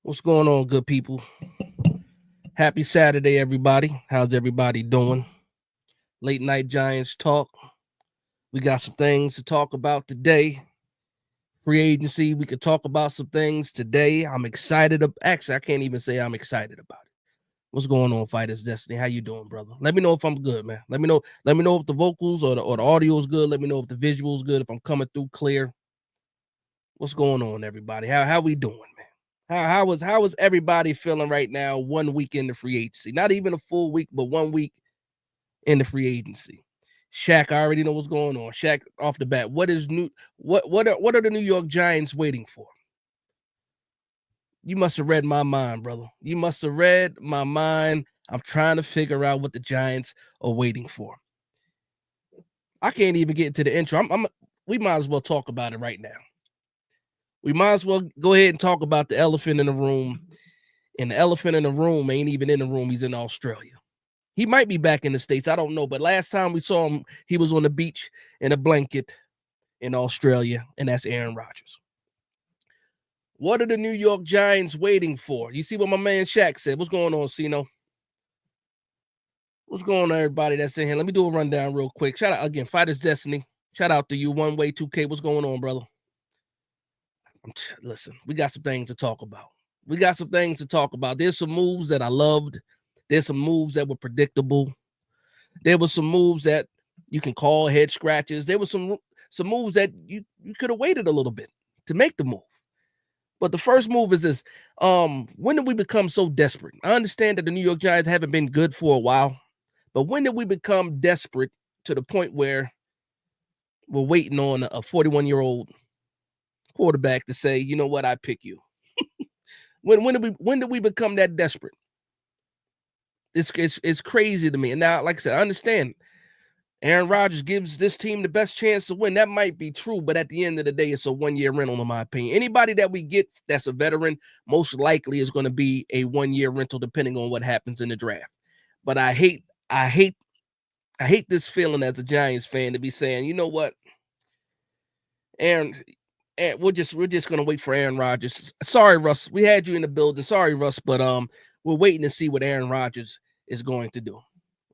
What's going on, good people? Happy Saturday, everybody. How's everybody doing? Late night Giants talk. We got some things to talk about today. Free agency. We could talk about some things today. I'm excited. Actually, I can't even say I'm excited about it. What's going on, Fighters Destiny? How you doing, brother? Let me know if I'm good, man. Let me know. Let me know if the vocals or the audio is good. Let me know if the visual is good. If I'm coming through clear. What's going on, everybody? How we doing, man? How is everybody feeling right now? 1 week in the free agency, not even a full week, but 1 week in the free agency. Shaq, I already know what's going on. Shaq, off the bat, what is new? What are the New York Giants waiting for? You must have read my mind, brother. You must have read my mind. I'm trying to figure out what the Giants are waiting for. I can't even get into the intro. We might as well talk about it right now. We might as well go ahead and talk about the elephant in the room. And the elephant in the room ain't even in the room. He's in Australia. He might be back in the States. I don't know. But last time we saw him, he was on the beach in a blanket in Australia, and that's Aaron Rodgers. What are the New York Giants waiting for? You see what my man Shaq said. What's going on, Cino? What's going on, everybody that's in here? Let me do a rundown real quick. Shout out again, Fighters Destiny. Shout out to you, One Way 2K. What's going on, brother? Listen, we got some things to talk about. There's some moves that I loved. There's some moves that were predictable. There were some moves that you can call head scratches. There were some moves that you could have waited a little bit to make the move. But the first move is this. When did we become so desperate? I understand that the New York Giants haven't been good for a while, but when did we become desperate to the point where we're waiting on a 41-year-old quarterback to say, you know what, I pick you? When did we become that desperate? It's crazy to me. And now, like I said, I understand Aaron Rodgers gives this team the best chance to win. That might be true, but at the end of the day, it's a 1-year rental, in my opinion. Anybody that we get that's a veteran, most likely is going to be a 1-year rental, depending on what happens in the draft. But I hate this feeling as a Giants fan to be saying, you know what, Aaron, we're just going to wait for Aaron Rodgers. Sorry, Russ, we had you in the building. Sorry, Russ, but we're waiting to see what Aaron Rodgers is going to do.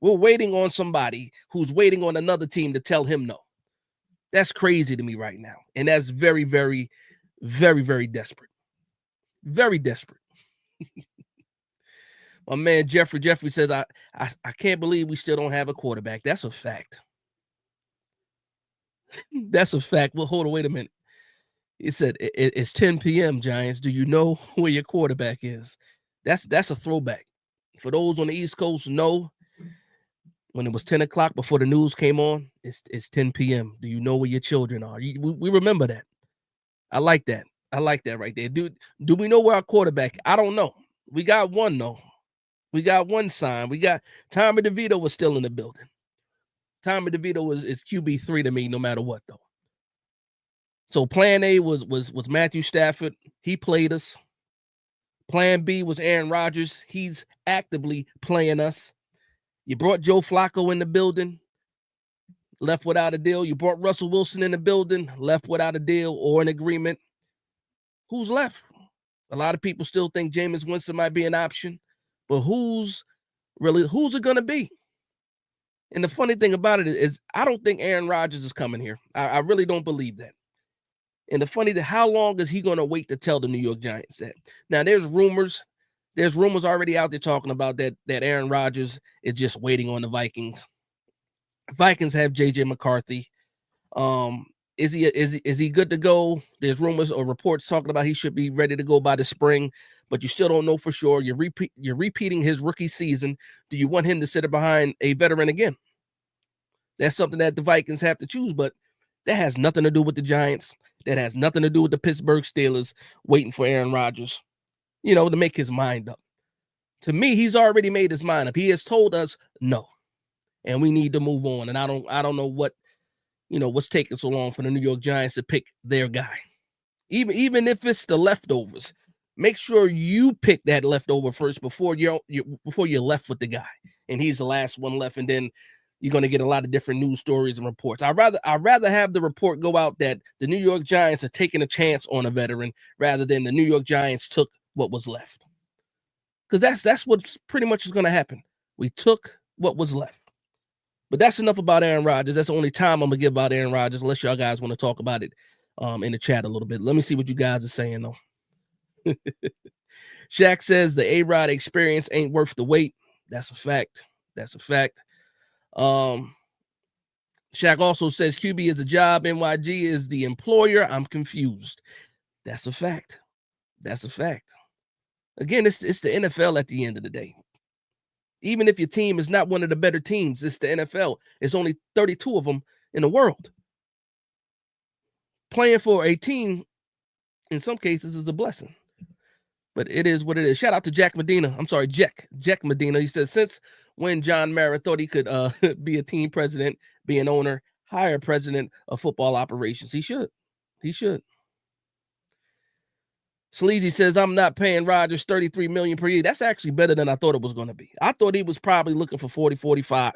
We're waiting on somebody who's waiting on another team to tell him no. That's crazy to me right now. And that's very, very, very, very desperate. Very desperate. My man Jeffrey says, I can't believe we still don't have a quarterback. That's a fact. That's a fact. Well, hold on, wait a minute. He said, it's 10 p.m., Giants. Do you know where your quarterback is? That's a throwback. For those on the East Coast, know when it was 10 o'clock before the news came on, it's 10 p.m. Do you know where your children are? We remember that. I like that. I like that right there. Do we know where our quarterback? I don't know. We got one, though. We got one sign. We got Tommy DeVito was still in the building. Tommy DeVito is QB3 to me, no matter what, though. So plan A was Matthew Stafford. He played us. Plan B was Aaron Rodgers. He's actively playing us. You brought Joe Flacco in the building, left without a deal. You brought Russell Wilson in the building, left without a deal or an agreement. Who's left? A lot of people still think Jameis Winston might be an option, but who's it going to be? And the funny thing about it is I don't think Aaron Rodgers is coming here. I really don't believe that. And the funny thing, how long is he going to wait to tell the New York Giants that? Now, there's rumors already out there talking about that Aaron Rodgers is just waiting on the Vikings. Vikings have JJ McCarthy. Is he good to go? There's rumors or reports talking about he should be ready to go by the spring, but you still don't know for sure. You're repeating his rookie season. Do you want him to sit behind a veteran again? That's something that the Vikings have to choose, but that has nothing to do with the Giants. That has nothing to do with the Pittsburgh Steelers waiting for Aaron Rodgers, to make his mind up. To me, he's already made his mind up. He has told us no, and we need to move on. And I don't know what, what's taking so long for the New York Giants to pick their guy. Even if it's the leftovers, make sure you pick that leftover first before you're left with the guy, and he's the last one left, and then you're going to get a lot of different news stories and reports. I'd rather have the report go out that the New York Giants are taking a chance on a veteran rather than the New York Giants took what was left. Because that's what's pretty much is going to happen. We took what was left. But that's enough about Aaron Rodgers. That's the only time I'm going to give about Aaron Rodgers, unless y'all guys want to talk about it in the chat a little bit. Let me see what you guys are saying, though. Shaq says the A-Rod experience ain't worth the wait. That's a fact. That's a fact. Shaq also says QB is a job. NYG is the employer. I'm confused. That's a fact. That's a fact. Again, it's the NFL at the end of the day. Even if your team is not one of the better teams, it's the NFL. It's only 32 of them in the world. Playing for a team, in some cases, is a blessing. But it is what it is. Shout out to Jack Medina. I'm sorry, Jack Medina. He says, since when John Mara thought he could be a team president, be an owner, hire president of football operations. He should. He should. Sleazy says, I'm not paying Rodgers $33 million per year. That's actually better than I thought it was going to be. I thought he was probably looking for 40, 45.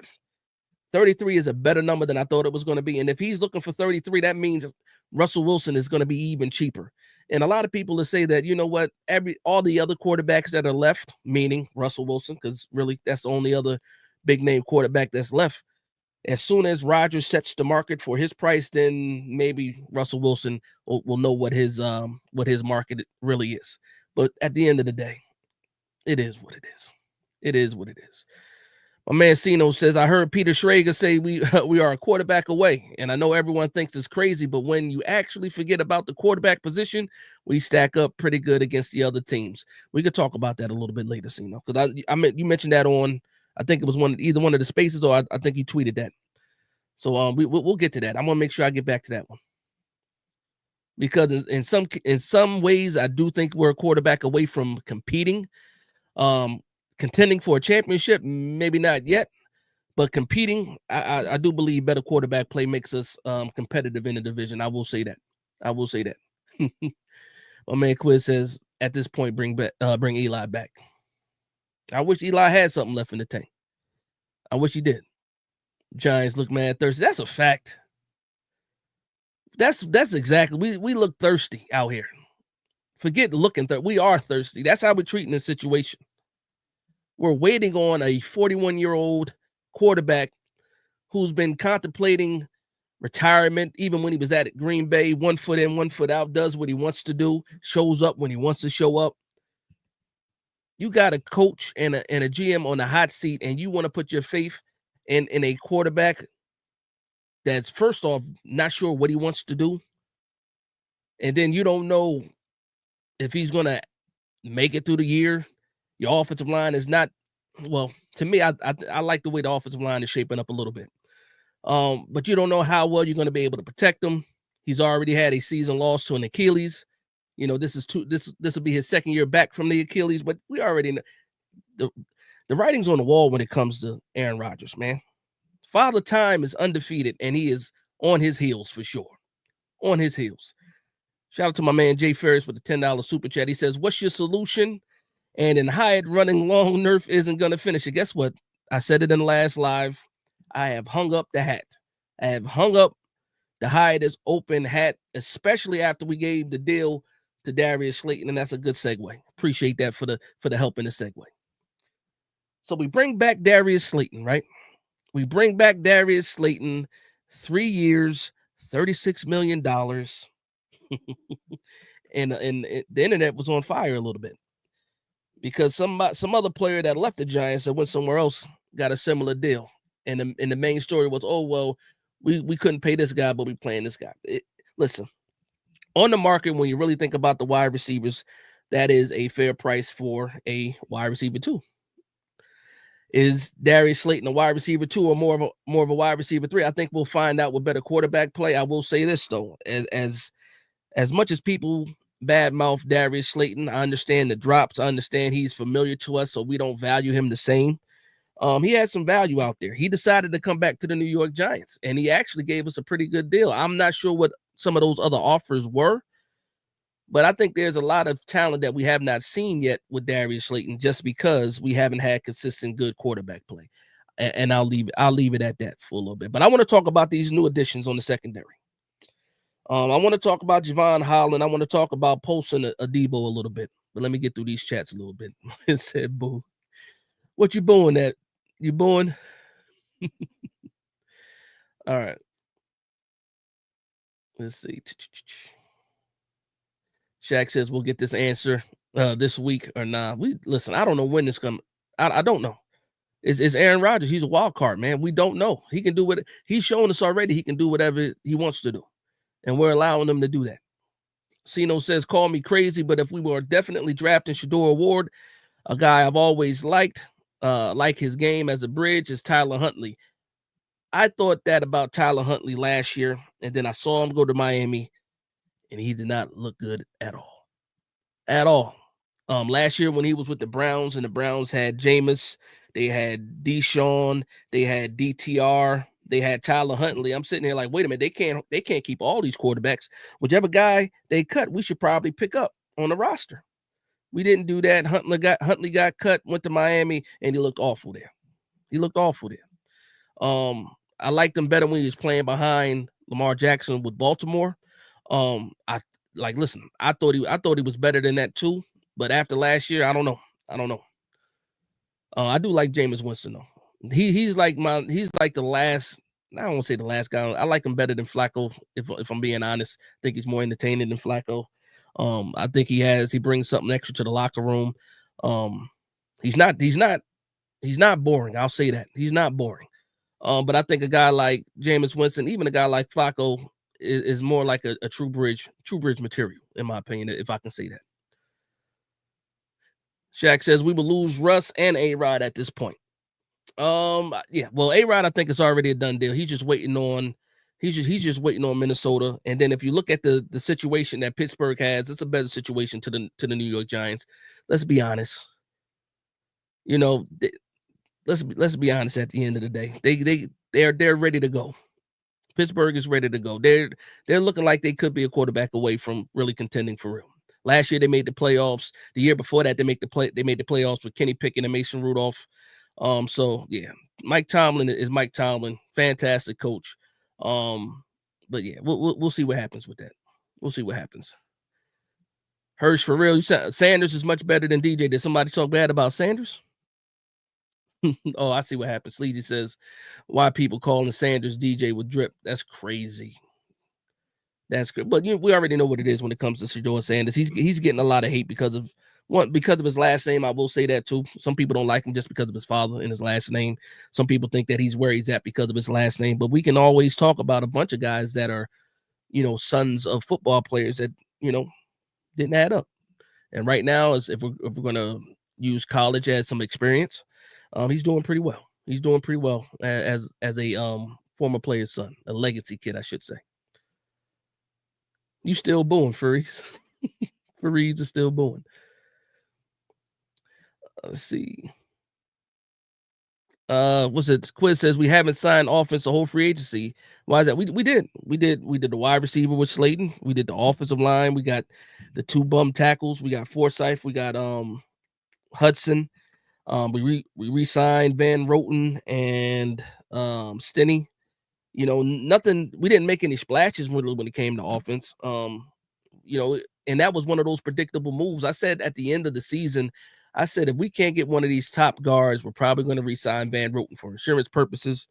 33 is a better number than I thought it was going to be. And if he's looking for 33, that means Russell Wilson is going to be even cheaper. And a lot of people will say that, you know what, all the other quarterbacks that are left, meaning Russell Wilson, because really that's the only other big name quarterback that's left. As soon as Rodgers sets the market for his price, then maybe Russell Wilson will know what his market really is. But at the end of the day, it is what it is. It is what it is. My man Sino says, I heard Peter Schrager say we are a quarterback away. And I know everyone thinks it's crazy, but when you actually forget about the quarterback position, we stack up pretty good against the other teams. We could talk about that a little bit later, Sino. Because you mentioned that on, I think it was either one of the spaces, or I think you tweeted that. So we'll get to that. I'm gonna make sure I get back to that one. Because in some ways, I do think we're a quarterback away from competing. Contending for a championship, maybe not yet, but competing, I do believe better quarterback play makes us competitive in the division. I will say that. I will say that. My man Quiz says, at this point, bring Eli back. I wish Eli had something left in the tank. I wish he did. Giants look mad thirsty. That's a fact. That's exactly. We look thirsty out here. Forget looking thirsty. We are thirsty. That's how we're treating this situation. We're waiting on a 41-year-old quarterback who's been contemplating retirement, even when he was at Green Bay, 1 foot in, 1 foot out, does what he wants to do, shows up when he wants to show up. You got a coach and a GM on the hot seat, and you want to put your faith in a quarterback that's, first off, not sure what he wants to do. And then you don't know if he's going to make it through the year. Your offensive line is not, well, to me, I like the way the offensive line is shaping up a little bit. But you don't know how well you're going to be able to protect him. He's already had a season loss to an Achilles. You know, this will be his second year back from the Achilles, but we already know the writing's on the wall when it comes to Aaron Rodgers, man. Father Time is undefeated, and he is on his heels for sure. On his heels. Shout out to my man Jay Ferris with the $10 super chat. He says, what's your solution? And in Hyatt running long, Nerf isn't going to finish it. Guess what? I said it in the last live. I have hung up the hat. I have hung up the Hyatt is open hat, especially after we gave the deal to Darius Slayton, and that's a good segue. Appreciate that for the help in the segue. So we bring back Darius Slayton, right? We bring back Darius Slayton, 3 years, $36 million. and the internet was on fire a little bit because some other player that left the Giants and went somewhere else got a similar deal. And the main story was, oh, well, we couldn't pay this guy, but we playing this guy. Listen, on the market, when you really think about the wide receivers, that is a fair price for a wide receiver too. Is Darius Slayton a wide receiver 2 or more of a wide receiver 3? I think we'll find out with better quarterback play. I will say this though, as much as people badmouth Darius Slayton, I understand the drops. I understand he's familiar to us, so we don't value him the same. He had some value out there. He decided to come back to the New York Giants, and he actually gave us a pretty good deal. I'm not sure what some of those other offers were, but I think there's a lot of talent that we have not seen yet with Darius Slayton, just because we haven't had consistent good quarterback play. And I'll leave it at that for a little bit. But I want to talk about these new additions on the secondary. I want to talk about Javon Holland. I want to talk about Paulson Adebo a little bit. But let me get through these chats a little bit. It said, "Boo, what you booing at? You booing?" All right. Let's see. Shaq says we'll get this answer this week or nah. We listen. I don't know when this come. I don't know. It's Aaron Rodgers. He's a wild card, man. We don't know. He can do what he's shown us already. He can do whatever he wants to do, and we're allowing him to do that. Sino says, "Call me crazy, but if we were definitely drafting Shador Ward, a guy I've always liked, like his game as a bridge, is Tyler Huntley. I thought that about Tyler Huntley last year, and then I saw him go to Miami, and he did not look good at all. At all. Last year when he was with the Browns, and the Browns had Jameis, they had Deshaun, they had DTR, they had Tyler Huntley. I'm sitting here like, wait a minute, they can't keep all these quarterbacks. Whichever guy they cut, we should probably pick up on the roster. We didn't do that. Huntley got cut, went to Miami, and he looked awful there. He looked awful there. I liked him better when he was playing behind Lamar Jackson with Baltimore. I thought he was better than that too. But after last year, I don't know. I do like Jameis Winston though. He's like the last. I don't want to say the last guy. I like him better than Flacco. If I'm being honest, I think he's more entertaining than Flacco. I think he brings something extra to the locker room. He's not boring. I'll say that he's not boring. But I think a guy like Jameis Winston, even a guy like Flacco, is more like a true bridge material, in my opinion, if I can say that. Shaq says we will lose Russ and A-Rod at this point. Yeah. Well, A-Rod, I think it's already a done deal. He's just waiting on Minnesota. And then if you look at the situation that Pittsburgh has, it's a better situation to the New York Giants. Let's be honest. You know, let's be honest. At the end of the day, they're ready to go. Pittsburgh is ready to go. They're looking like they could be a quarterback away from really contending for real. Last year they made the playoffs. The year before that they made the playoffs with Kenny Pickett and Mason Rudolph. So yeah, Mike Tomlin is Mike Tomlin, fantastic coach. But yeah, we'll see what happens with that. We'll see what happens. Hirsch, for real, Sanders is much better than DJ. Did somebody talk bad about Sanders? Oh, I see what happens. Sleazy says, why people calling Sanders DJ with drip? That's crazy. That's good. But we already know what it is when it comes to Shador Sanders. He's getting a lot of hate because of his last name. I will say that too. Some people don't like him just because of his father and his last name. Some people think that he's where he's at because of his last name. But we can always talk about a bunch of guys that are, sons of football players that, didn't add up. And right now, if we're gonna use college as some experience, he's doing pretty well. He's doing pretty well as a former player's son, a legacy kid, I should say. You still booing, Furries? Furries are still booing. Let's see. What's it? Quiz says we haven't signed offense the whole free agency. Why is that? We did the wide receiver with Slayton. We did the offensive line. We got the 2 bum tackles. We got Forsyth. We got Hudson. We re-signed Van Roten and Stinney. Nothing. We didn't make any splashes when it came to offense. And that was one of those predictable moves. I said at the end of the season, if we can't get one of these top guards, we're probably going to re-sign Van Roten for insurance purposes,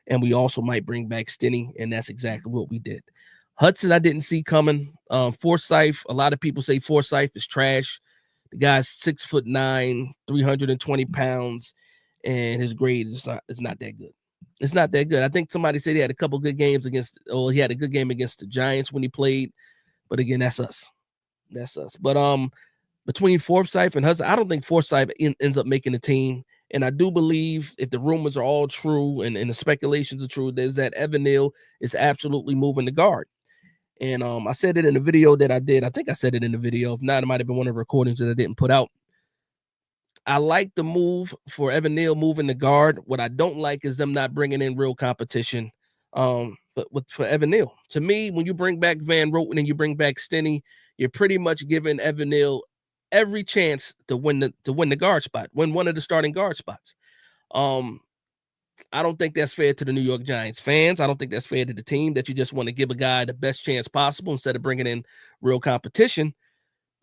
and we also might bring back Stinney, and that's exactly what we did. Hudson, I didn't see coming. Forsyth, a lot of people say Forsyth is trash. The guy's 6'9", 320 pounds, and his grade is not that good. It's not that good. I think somebody said he had a couple good games he had a good game against the Giants when he played. But again, that's us. But between Forsyth and Hudson, I don't think Forsyth ends up making the team. And I do believe, if the rumors are all true and the speculations are true, there's that Evan Neal is absolutely moving the guard. And I said it in a video that I did. I think I said it in the video. If not, it might have been one of the recordings that I didn't put out. I like the move for Evan Neal moving the guard. What I don't like is them not bringing in real competition. But for Evan Neal, to me, when you bring back Van Roten and you bring back Stinney, you're pretty much giving Evan Neal every chance to win the guard spot, win one of the starting guard spots. I don't think that's fair to the New York Giants fans. I don't think that's fair to the team that you just want to give a guy the best chance possible instead of bringing in real competition.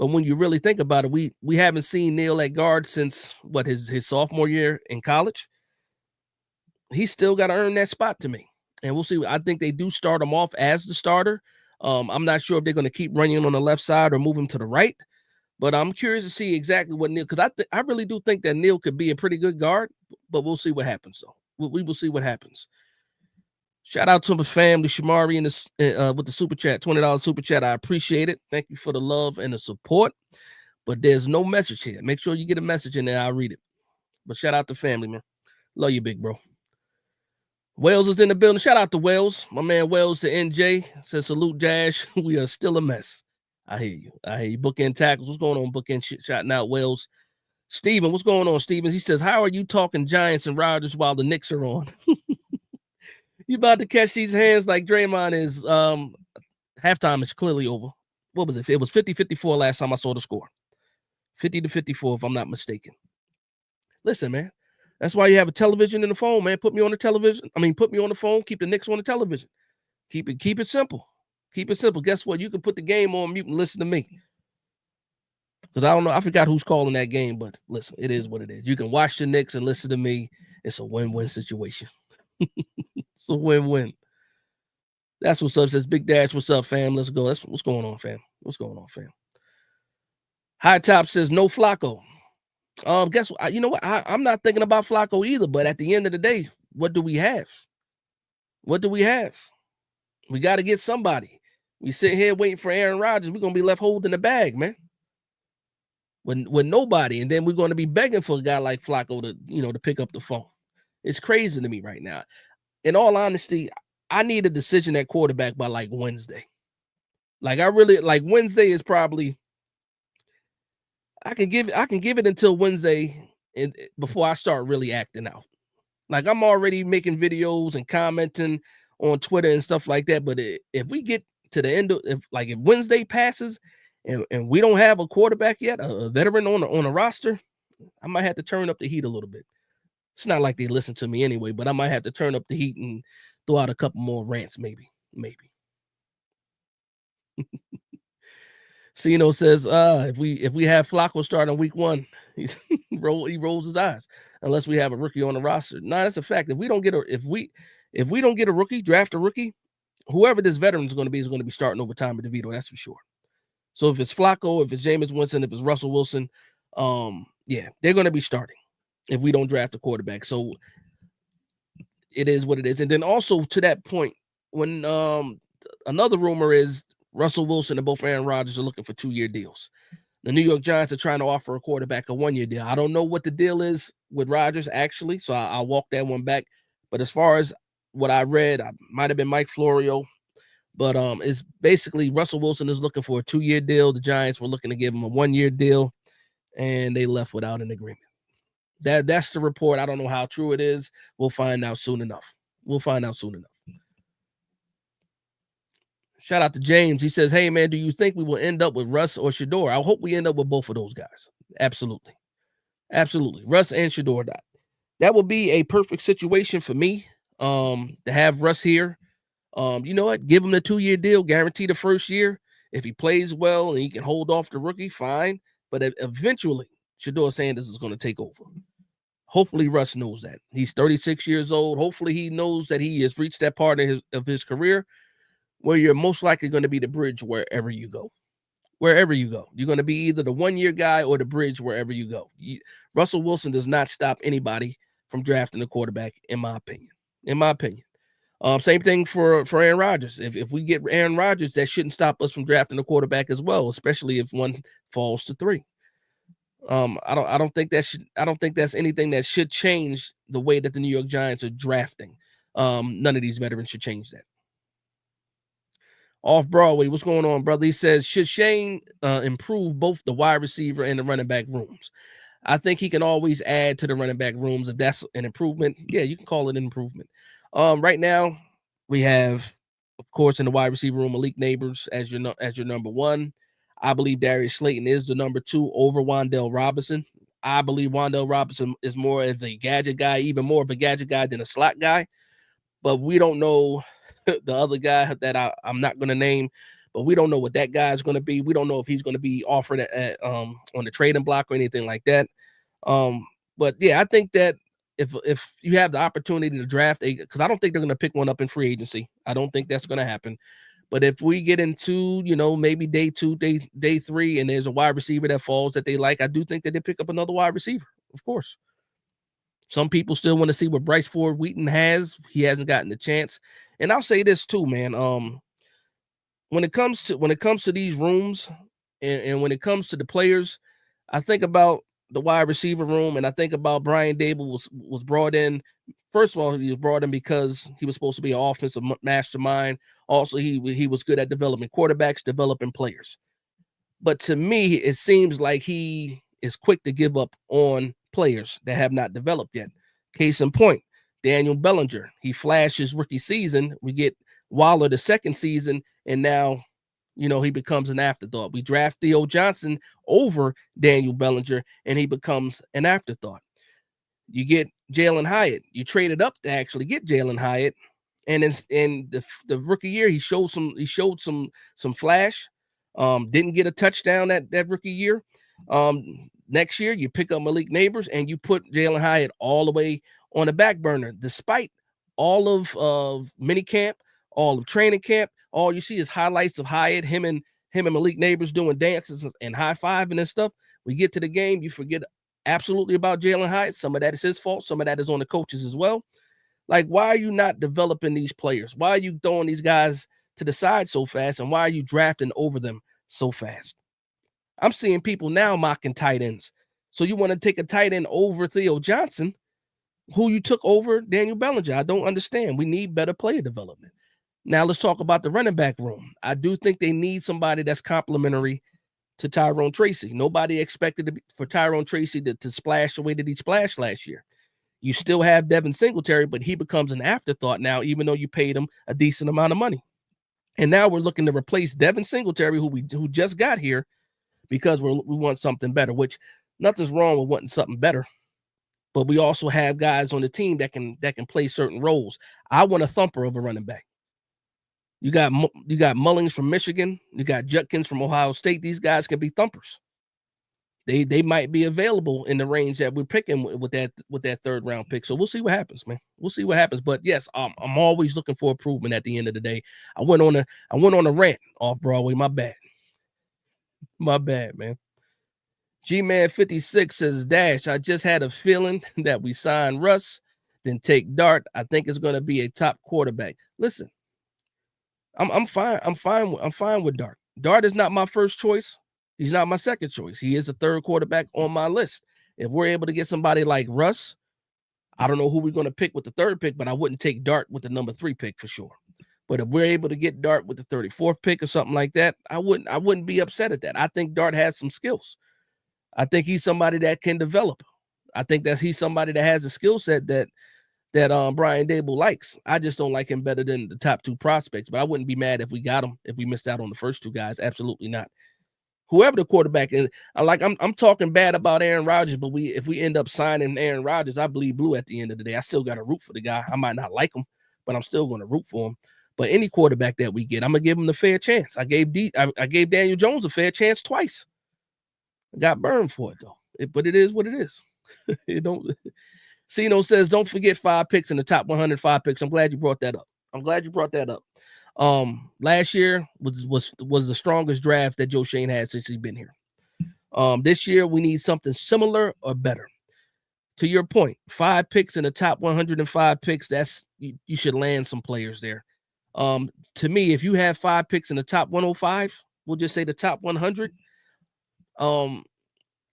But when you really think about it, we haven't seen Neal at guard since what his sophomore year in college. He's still got to earn that spot to me. And we'll see. I think they do start him off as the starter. I'm not sure if they're going to keep running on the left side or move him to the right. But I'm curious to see exactly what Neal, because I really do think that Neal could be a pretty good guard, but we'll see what happens, though. We will see what happens. Shout out to my family, Shamari, in this with the super chat, $20 super chat. I appreciate it. Thank you for the love and the support. But there's no message here. Make sure you get a message in there. I'll read it. But shout out to family, man. Love you, big bro. Wales is in the building. Shout out to Wales. My man Wales to NJ says, salute, Dash. We are still a mess. I hear you. Bookend tackles. What's going on? Bookend shouting out Wales. Steven, what's going on, Steven? He says, how are you talking Giants and Rodgers while the Knicks are on? You about to catch these hands like Draymond is. Halftime is clearly over. What was it? It was 50-54 last time I saw the score. 50-54, if I'm not mistaken. Listen, man. That's why you have a television and a phone, man. Put me on the television. Put me on the phone. Keep the Knicks on the television. Keep it simple. Keep it simple. Guess what? You can put the game on mute and listen to me. Because I don't know. I forgot who's calling that game, but listen, it is what it is. You can watch the Knicks and listen to me. It's a win-win situation. It's a win-win. That's what's up. Says Big Dash. What's up, fam? Let's go. That's what's going on, fam. What's going on, fam? High Top says no Flacco. Guess what? You know what? I'm not thinking about Flacco either. But at the end of the day, what do we have? What do we have? We got to get somebody. We sit here waiting for Aaron Rodgers. We're gonna be left holding the bag, man. With nobody, and then we're going to be begging for a guy like Flacco to pick up the phone. It's crazy to me right now. In all honesty, I need a decision at quarterback by like Wednesday. Like I really like Wednesday is probably. I can give it until Wednesday and before I start really acting out. Like I'm already making videos and commenting on Twitter and stuff like that. But if we get to the end of if Wednesday passes and we don't have a quarterback yet, a veteran on a roster, I might have to turn up the heat a little bit. It's not like they listen to me anyway, but I might have to turn up the heat and throw out a couple more rants, maybe. Cino says, if we have Flacco starting week 1, he rolls his eyes unless we have a rookie on the roster. No, that's a fact. If we don't get a rookie, draft a rookie, whoever this veteran is going to be starting over Tommy DeVito. That's for sure. So if it's Flacco, if it's Jameis Winston, if it's Russell Wilson, they're going to be starting if we don't draft a quarterback. So it is what it is. And then also to that point, when another rumor is Russell Wilson and both Aaron Rodgers are looking for 2-year deals. The New York Giants are trying to offer a quarterback a 1-year deal. I don't know what the deal is with Rodgers, actually, so I'll walk that one back. But as far as what I read, I might have been Mike Florio, but it's basically Russell Wilson is looking for a 2-year deal. The Giants were looking to give him a 1-year deal, and they left without an agreement. That's the report. I don't know how true it is. We'll find out soon enough. Shout out to James. He says, hey, man, do you think we will end up with Russ or Shador? I hope we end up with both of those guys. Absolutely. Russ and Shador. That would be a perfect situation for me to have Russ here. You know what? Give him the 2-year deal, guarantee the first year. If he plays well and he can hold off the rookie, fine. But eventually, Shador Sanders is going to take over. Hopefully, Russ knows that. He's 36 years old. Hopefully, he knows that he has reached that part of his career where you're most likely going to be the bridge wherever you go. You're going to be either the 1-year guy or the bridge wherever you go. Russell Wilson does not stop anybody from drafting a quarterback, in my opinion. Same thing for Aaron Rodgers. If we get Aaron Rodgers, that shouldn't stop us from drafting a quarterback as well, especially if one falls to 3. I don't think that's anything that should change the way that the New York Giants are drafting. None of these veterans should change that. Off Broadway, what's going on, brother? He says, should Shane improve both the wide receiver and the running back rooms? I think he can always add to the running back rooms if that's an improvement. Yeah, you can call it an improvement. Right now, we have, of course, in the wide receiver room, Malik Neighbors as your number 1. I believe Darius Slayton is the number 2 over Wan'Dale Robinson. I believe Wan'Dale Robinson is more of a gadget guy, even more of a gadget guy than a slot guy. But we don't know the other guy that I'm not going to name. but we don't know what that guy's going to be. We don't know if he's going to be offered on the trading block or anything like that. But yeah, I think that if you have the opportunity to draft because I don't think they're going to pick one up in free agency. I don't think that's going to happen. But if we get into, maybe day 2, day 3, and there's a wide receiver that falls that they like, I do think that they pick up another wide receiver, of course. Some people still want to see what Bryce Ford Wheaton has. He hasn't gotten the chance. And I'll say this too, man. When it comes to these rooms and when it comes to the players, I think about the wide receiver room, and I think about Brian Dable was brought in. First of all, he was brought in because he was supposed to be an offensive mastermind. Also, he was good at developing quarterbacks, developing players. But to me, it seems like he is quick to give up on players that have not developed yet. Case in point, Daniel Bellinger. He flashed his rookie season. We get Waller the second season, and now, he becomes an afterthought. We draft Theo Johnson over Daniel Bellinger, and he becomes an afterthought. You get Jalen Hyatt. You traded up to actually get Jalen Hyatt, and in the rookie year, he showed some flash. Didn't get a touchdown that rookie year. Next year, you pick up Malik Neighbors and you put Jalen Hyatt all the way on the back burner, despite all of mini camp, all of training camp. All you see is highlights of Hyatt, him and Malik Neighbors doing dances and high-fiving and stuff. We get to the game, you forget absolutely about Jalen Hyatt. Some of that is his fault. Some of that is on the coaches as well. Like, why are you not developing these players? Why are you throwing these guys to the side so fast? And why are you drafting over them so fast? I'm seeing people now mocking tight ends. So you want to take a tight end over Theo Johnson, who you took over Daniel Bellinger. I don't understand. We need better player development. Now let's talk about the running back room. I do think they need somebody that's complementary to Tyrone Tracy. Nobody expected for Tyrone Tracy to splash the way that he splashed last year. You still have Devin Singletary, but he becomes an afterthought now, even though you paid him a decent amount of money. And now we're looking to replace Devin Singletary, who just got here, because we want something better, which nothing's wrong with wanting something better. But we also have guys on the team that can play certain roles. I want a thumper of a running back. You got Mullings from Michigan. You got Judkins from Ohio State. These guys can be thumpers. They might be available in the range that we're picking with that third round pick. So we'll see what happens, man. We'll see what happens. But yes, I'm always looking for improvement at the end of the day. I went on a rant off Broadway. My bad, man. G-Man 56 says, Dash, I just had a feeling that we sign Russ, then take Dart. I think it's going to be a top quarterback. Listen, I'm fine. I'm fine with Dart. Dart is not my first choice. He's not my second choice. He is the third quarterback on my list. If we're able to get somebody like Russ, I don't know who we're going to pick with the third pick, but I wouldn't take Dart with the number 3 pick for sure. But if we're able to get Dart with the 34th pick or something like that, I wouldn't be upset at that. I think Dart has some skills. I think he's somebody that can develop. I think he's somebody that has a skill set that Brian Dable likes. I just don't like him better than the top 2 prospects, but I wouldn't be mad if we got him, if we missed out on the first 2 guys. Absolutely not. Whoever the quarterback is, I'm talking bad about Aaron Rodgers, but if we end up signing Aaron Rodgers, I bleed blue at the end of the day. I still got to root for the guy. I might not like him, but I'm still going to root for him. But any quarterback that we get, I'm gonna give him the fair chance. I gave Daniel Jones a fair chance twice. I got burned for it though. But it is what it is. It don't. Cino says, don't forget 5 picks in the top 105 picks. I'm glad you brought that up. Last year was the strongest draft that Joe Shane had since he's been here. This year we need something similar or better. To your point, 5 picks in the top 105 picks. That's you should land some players there. To me, if you have 5 picks in the top 105, we'll just say the top 100.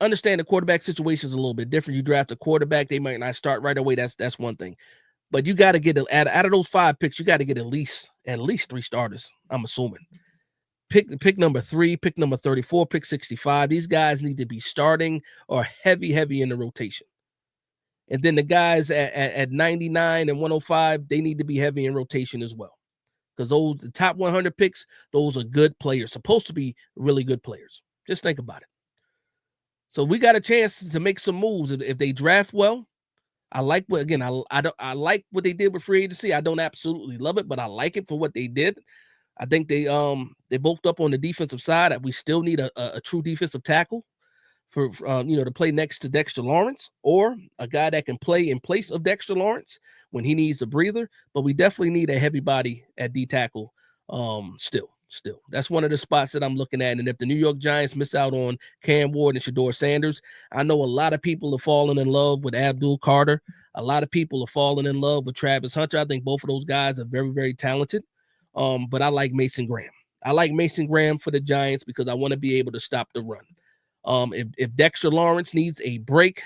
Understand the quarterback situation is a little bit different. You draft a quarterback, they might not start right away. That's one thing. But you got to get out of those 5 picks, you got to get at least 3 starters, I'm assuming. Pick number 3, pick number 34, pick 65. These guys need to be starting or heavy in the rotation. And then the guys at 99 and 105, they need to be heavy in rotation as well. Because the top 100 picks, those are good players, supposed to be really good players. Just think about it. So we got a chance to make some moves if they draft well. I like I like what they did with free agency. I don't absolutely love it, but I like it for what they did. I think they bulked up on the defensive side. We still need a true defensive tackle for to play next to Dexter Lawrence, or a guy that can play in place of Dexter Lawrence when he needs a breather. But we definitely need a heavy body at D tackle. Still, that's one of the spots that I'm looking at. And if the New York Giants miss out on Cam Ward and Shador Sanders, I know a lot of people have fallen in love with Abdul Carter. A lot of people have fallen in love with Travis Hunter. I think both of those guys are very, very talented. But I like Mason Graham. I like Mason Graham for the Giants because I want to be able to stop the run. If Dexter Lawrence needs a break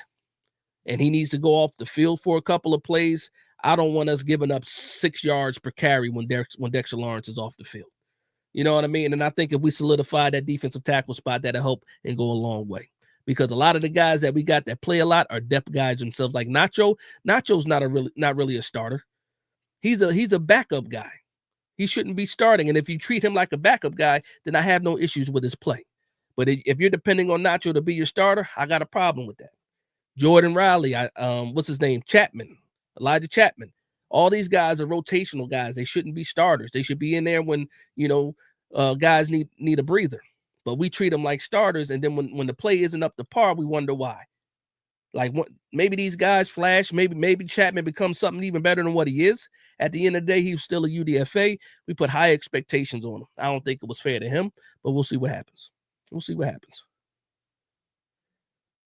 and he needs to go off the field for a couple of plays, I don't want us giving up 6 yards per carry when Dexter Lawrence is off the field. You know what I mean? And I think if we solidify that defensive tackle spot, that'll help and go a long way. Because a lot of the guys that we got that play a lot are depth guys themselves. Like Nacho. Nacho's not really a starter. He's a backup guy. He shouldn't be starting. And if you treat him like a backup guy, then I have no issues with his play. But if you're depending on Nacho to be your starter, I got a problem with that. Jordan Riley, what's his name? Elijah Chapman. All these guys are rotational guys. They shouldn't be starters. They should be in there when, guys need a breather. But we treat them like starters, and then when the play isn't up to par, we wonder why. Like, maybe these guys flash. Maybe Chapman becomes something even better than what he is. At the end of the day, he was still a UDFA. We put high expectations on him. I don't think it was fair to him, but we'll see what happens.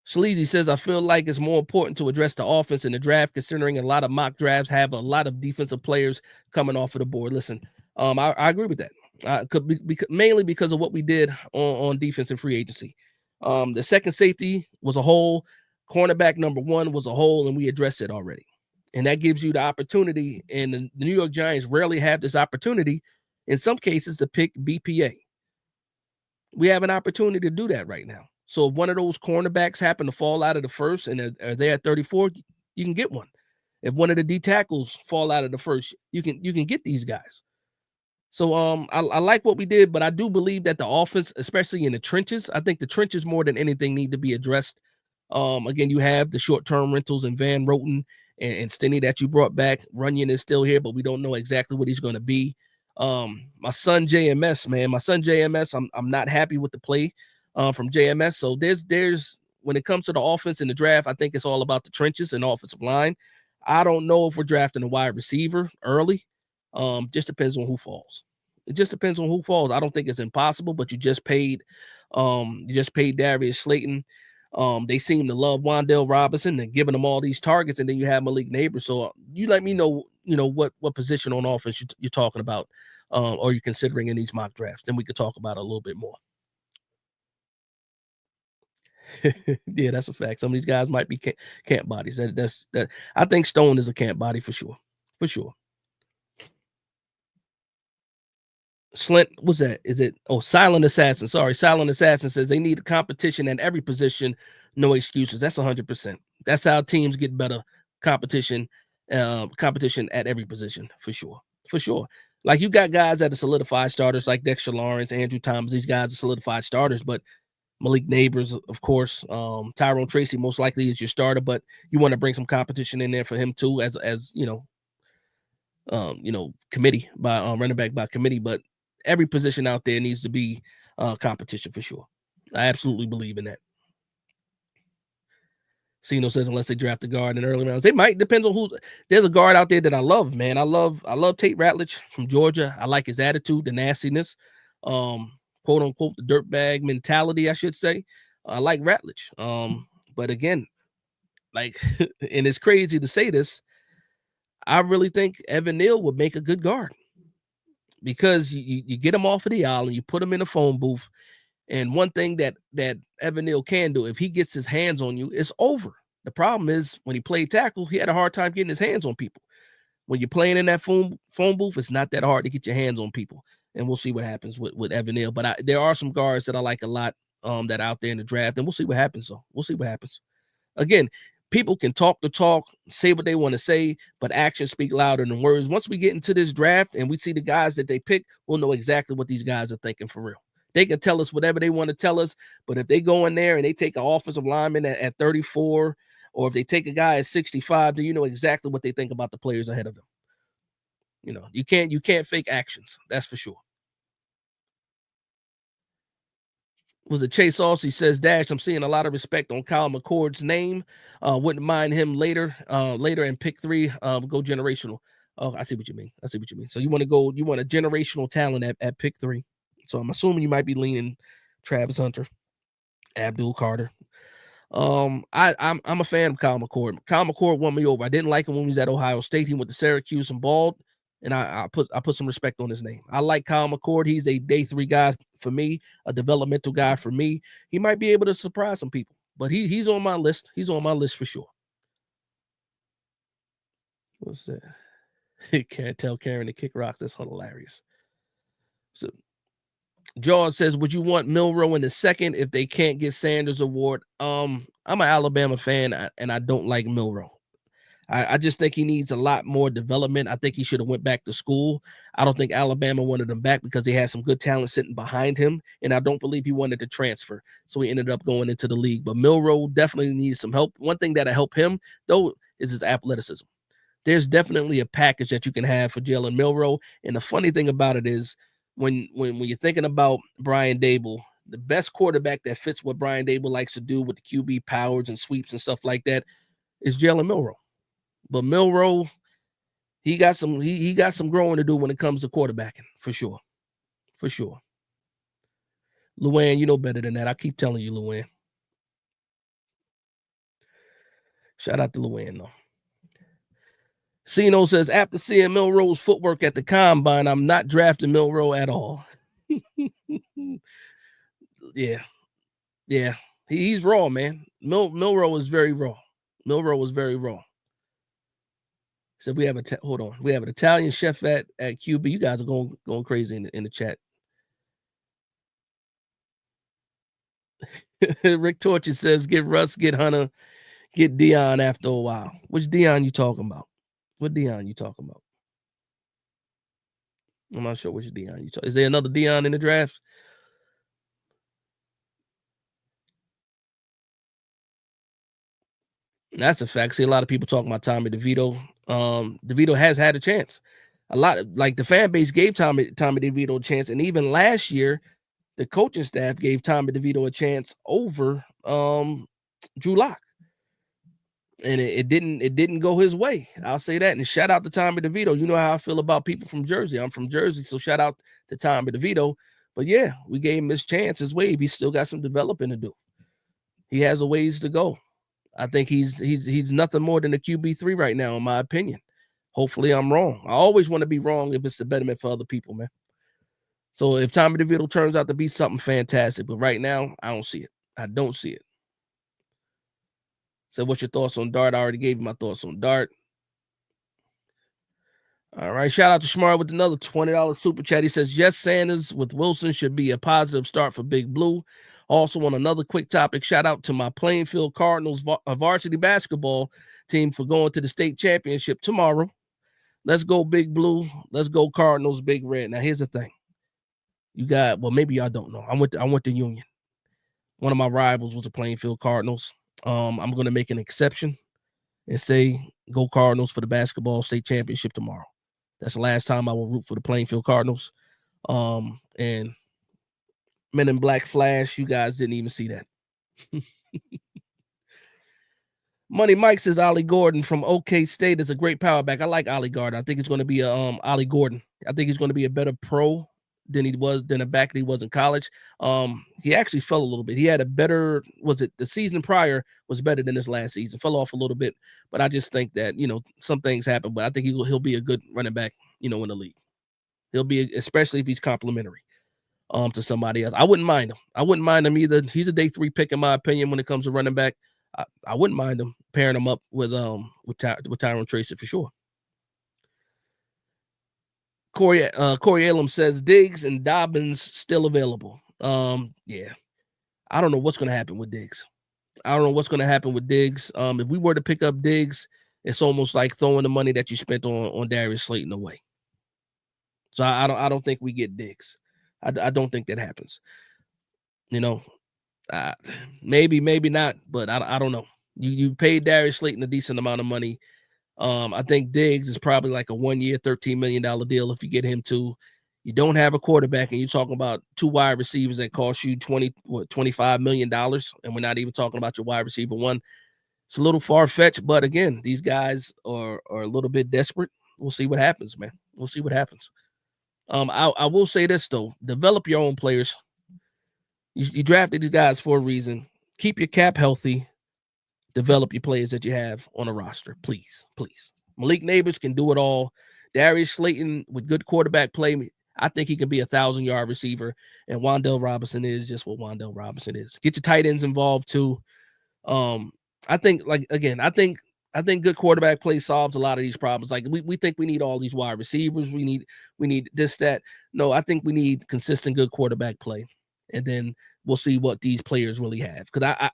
Sleazy says, I feel like it's more important to address the offense in the draft, considering a lot of mock drafts have a lot of defensive players coming off of the board. Listen, I agree with that. Mainly because of what we did on defense and free agency. The second safety was a hole. Cornerback number 1 was a hole, and we addressed it already. And that gives you the opportunity, and the New York Giants rarely have this opportunity, in some cases, to pick BPA. We have an opportunity to do that right now. So if one of those cornerbacks happen to fall out of the first and are they at 34, you can get one. If one of the D tackles fall out of the first, you can get these guys. So I like what we did, but I do believe that the offense, especially in the trenches, I think the trenches more than anything need to be addressed. Again, you have the short-term rentals and Van Roten and Stinney that you brought back. Runyon is still here, but we don't know exactly what he's going to be. My son JMS, I'm not happy with the play from JMS. So there's when it comes to the offense in the draft, I think it's all about the trenches and offensive line. I don't know if we're drafting a wide receiver early. Just depends on who falls. It just depends on who falls. I don't think it's impossible, but you just paid Darius Slayton. They seem to love Wan'Dale Robinson and giving them all these targets, and then you have Malik Neighbors. So you let me know, what position on offense you're talking about, or you're considering in these mock drafts. Then we could talk about it a little bit more. Yeah, that's a fact. Some of these guys might be camp bodies. That I think Stone is a camp body for sure. Slint, what's that? Is it? Oh, Silent Assassin. Sorry, Silent Assassin says they need competition at every position. No excuses. That's 100%. That's how teams get better. Competition at every position for sure. Like, you got guys that are solidified starters like Dexter Lawrence, Andrew Thomas. These guys are solidified starters, but Malik Neighbors, of course, Tyrone Tracy most likely is your starter, but you want to bring some competition in there for him too, as committee by running back by committee. But every position out there needs to be competition for sure. I absolutely believe in that. Sino says unless they draft a guard in early rounds, they might. Depends on who. There's a guard out there that I love, man. I love Tate Ratledge from Georgia. I like his attitude, the nastiness, quote unquote, the dirtbag mentality, I should say. I like Ratledge. But again, like, and it's crazy to say this, I really think Evan Neal would make a good guard, because you get him off of the island, you put him in a phone booth. And one thing that Evan Neal can do, if he gets his hands on you, it's over. The problem is when he played tackle, he had a hard time getting his hands on people. When you're playing in that phone booth, it's not that hard to get your hands on people. And we'll see what happens with Evan Neal. But there are some guards that I like a lot that are out there in the draft, and we'll see what happens. So we'll see what happens. Again, people can talk the talk, say what they want to say, but actions speak louder than words. Once we get into this draft and we see the guys that they pick, we'll know exactly what these guys are thinking for real. They can tell us whatever they want to tell us, but if they go in there and they take an offensive lineman at 34, or if they take a guy at 65, then you know exactly what they think about the players ahead of them. You can't fake actions. That's for sure. Was it Chase also? He says, Dash, I'm seeing a lot of respect on Kyle McCord's name. Wouldn't mind him later in pick 3. Go generational. Oh, I see what you mean. So you want to you want a generational talent at pick 3. So I'm assuming you might be leaning Travis Hunter, Abdul Carter. I'm a fan of Kyle McCord. Kyle McCord won me over. I didn't like him when he was at Ohio State. He went to Syracuse and balled, and I put some respect on his name. I like Kyle McCord. He's a day 3 guy for me, a developmental guy for me. He might be able to surprise some people, but he's on my list. He's on my list for sure. What's that? Can't tell Karen to kick rocks. That's hilarious. So George says, would you want Milroe in the second if they can't get Sanders Award? I'm an Alabama fan, and I don't like Milroe. I just think he needs a lot more development. I think he should have went back to school. I don't think Alabama wanted him back because they had some good talent sitting behind him, and I don't believe he wanted to transfer. So he ended up going into the league. But Milroe definitely needs some help. One thing that'll help him, though, is his athleticism. There's definitely a package that you can have for Jalen Milroe. And the funny thing about it is when you're thinking about Brian Dable, the best quarterback that fits what Brian Dable likes to do with the QB powers and sweeps and stuff like that is Jalen Milroe. But Milroe, he got some growing to do when it comes to quarterbacking, for sure. For sure. Luann, you know better than that. I keep telling you, Luann. Shout out to Luann, though. Sino says, after seeing Milroe's footwork at the combine, I'm not drafting Milroe at all. Yeah. He's raw, man. Milroe is very raw. Milroe is very raw. So we have hold on. We have an Italian chef at QB. You guys are going crazy in the chat. Rick Torchy says, get Russ, get Hunter, get Dion after a while. Which Dion you talking about? What Dion you talking about? I'm not sure which Dion you talking. Is there another Dion in the draft? That's a fact. See a lot of people talking about Tommy DeVito. DeVito has had a chance. A lot of, like, the fan base gave Tommy DeVito a chance, and even last year, the coaching staff gave Tommy DeVito a chance over Drew Lock. And it didn't go his way. I'll say that. And shout out to Tommy DeVito. You know how I feel about people from Jersey. I'm from Jersey, so shout out to Tommy DeVito. But yeah, we gave him his chance, his wave. He's still got some developing to do. He has a ways to go. I think he's nothing more than a QB3 right now, in my opinion. Hopefully I'm wrong. I always want to be wrong if it's the betterment for other people, man. So if Tommy DeVito turns out to be something fantastic, but right now, I don't see it. I don't see it. So what's your thoughts on Dart? I already gave you my thoughts on Dart. All right. Shout out to Shmar with another $20 super chat. He says, yes, Sanders with Wilson should be a positive start for Big Blue. Also, on another quick topic, shout out to my Plainfield Cardinals varsity basketball team for going to the state championship tomorrow. Let's go Big Blue. Let's go Cardinals Big Red. Now, here's the thing. You got, well, maybe y'all don't know. I went to Union. One of my rivals was the Plainfield Cardinals. I'm going to make an exception and say go Cardinals for the basketball state championship tomorrow. That's the last time I will root for the Plainfield Cardinals. And Men in Black Flash, you guys didn't even see that. Money Mike says Ollie Gordon from OK State is a great power back. I like Ollie Gordon. I think it's going to be a Ollie Gordon. I think he's going to be a better pro than a back that he was in college. He actually fell a little bit. He had a better, the season prior was better than his last season. Fell off a little bit, but I just think that, some things happen, but I think he'll be a good running back, in the league. He'll be, especially if he's complimentary to somebody else. I wouldn't mind him. I wouldn't mind him either. He's a day 3 pick in my opinion when it comes to running back. I wouldn't mind him pairing him up with Tyrone Tracy for sure. Corey Elam says Diggs and Dobbins still available. Yeah. I don't know what's going to happen with Diggs. If we were to pick up Diggs, it's almost like throwing the money that you spent on Darius Slayton away. So I don't think we get Diggs. I don't think that happens. Maybe not, but I don't know. You paid Darius Slayton a decent amount of money. I think Diggs is probably like a 1-year, $13 million deal if you get him to, You don't have a quarterback, and you're talking about 2 wide receivers that cost you $25 million, and we're not even talking about your wide receiver one. It's a little far-fetched, but again, these guys are a little bit desperate. We'll see what happens, man. We'll see what happens. I will say this though: develop your own players. You drafted these guys for a reason. Keep your cap healthy. Develop your players that you have on a roster, please, please. Malik Neighbors can do it all. Darius Slayton with good quarterback play, I think he can be 1,000-yard receiver. And Wan'Dale Robinson is just what Wan'Dale Robinson is. Get your tight ends involved too. I think, like, again, I think good quarterback play solves a lot of these problems. Like we think we need all these wide receivers. We need this, that. No, I think we need consistent good quarterback play, and then we'll see what these players really have. Because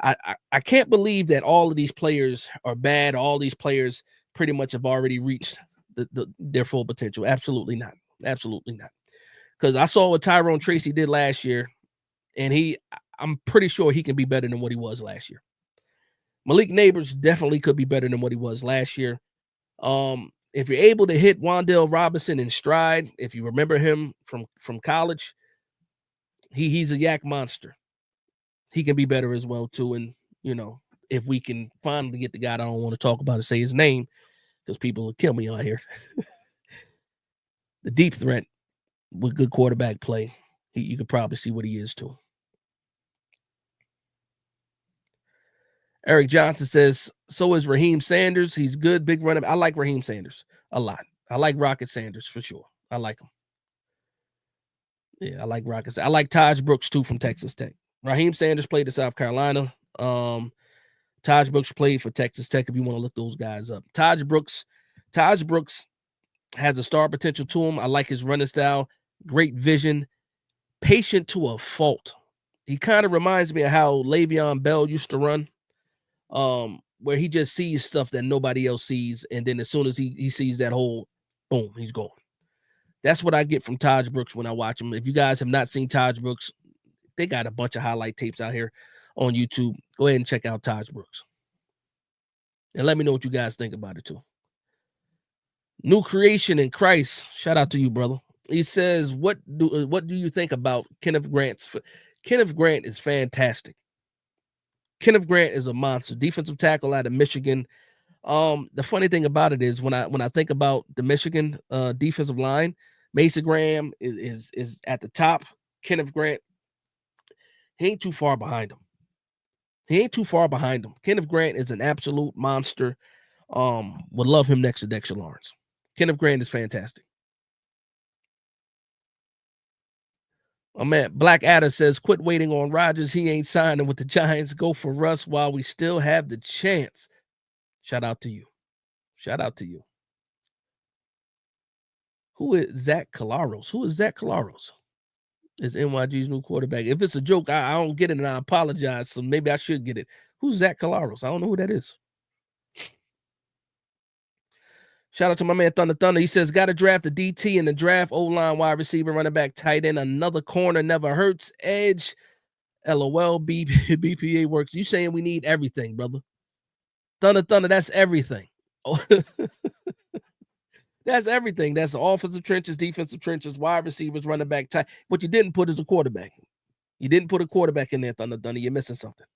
I can't believe that all of these players are bad. All these players pretty much have already reached their full potential. Absolutely not. Absolutely not. Because I saw what Tyrone Tracy did last year, and I'm pretty sure he can be better than what he was last year. Malik Neighbors definitely could be better than what he was last year. If you're able to hit Wan'Dale Robinson in stride, if you remember him from college, he's a yak monster. He can be better as well too. And if we can finally get the guy, I don't want to talk about it, say his name, because people will kill me out here. The deep threat with good quarterback play, you could probably see what he is too. Eric Johnson says, so is Raheem Sanders. He's good, big running. I like Raheem Sanders a lot. I like Rocket Sanders for sure. I like him. Yeah, I like Rocket. I like Taj Brooks too from Texas Tech. Raheem Sanders played at South Carolina. Taj Brooks played for Texas Tech if you want to look those guys up. Taj Brooks has a star potential to him. I like his running style, great vision, patient to a fault. He kind of reminds me of how Le'Veon Bell used to run, where he just sees stuff that nobody else sees, and then as soon as he sees that hole, boom, he's gone. That's what I get from Taj Brooks when I watch him. If you guys have not seen Taj Brooks, they got a bunch of highlight tapes out here on YouTube. Go ahead and check out Taj Brooks. And let me know what you guys think about it too. New creation in Christ. Shout out to you, brother. He says, what do you think about Kenneth Grant's? Kenneth Grant is fantastic. Kenneth Grant is a monster. Defensive tackle out of Michigan. The funny thing about it is when I think about the Michigan defensive line, Mason Graham is at the top. Kenneth Grant, he ain't too far behind him. Kenneth Grant is an absolute monster. Would love him next to Dexter Lawrence. Kenneth Grant is fantastic. Oh man, Black Adder says, quit waiting on Rodgers. He ain't signing with the Giants. Go for Russ while we still have the chance. Shout out to you. Shout out to you. Who is Zach Calaros? Who is Zach Calaros? Is NYG's new quarterback. If it's a joke, I don't get it, and I apologize. So maybe I should get it. Who's Zach Calaros? I don't know who that is. Shout out to my man Thunder. He says, got to draft the DT in the draft, O-line, wide receiver, running back, tight end, another corner never hurts, edge, LOL, BPA works. You saying we need everything, brother. Thunder, that's everything. That's everything. That's the offensive trenches, defensive trenches, wide receivers, running back, tight. What you didn't put is a quarterback. You didn't put a quarterback in there, Thunder. You're missing something.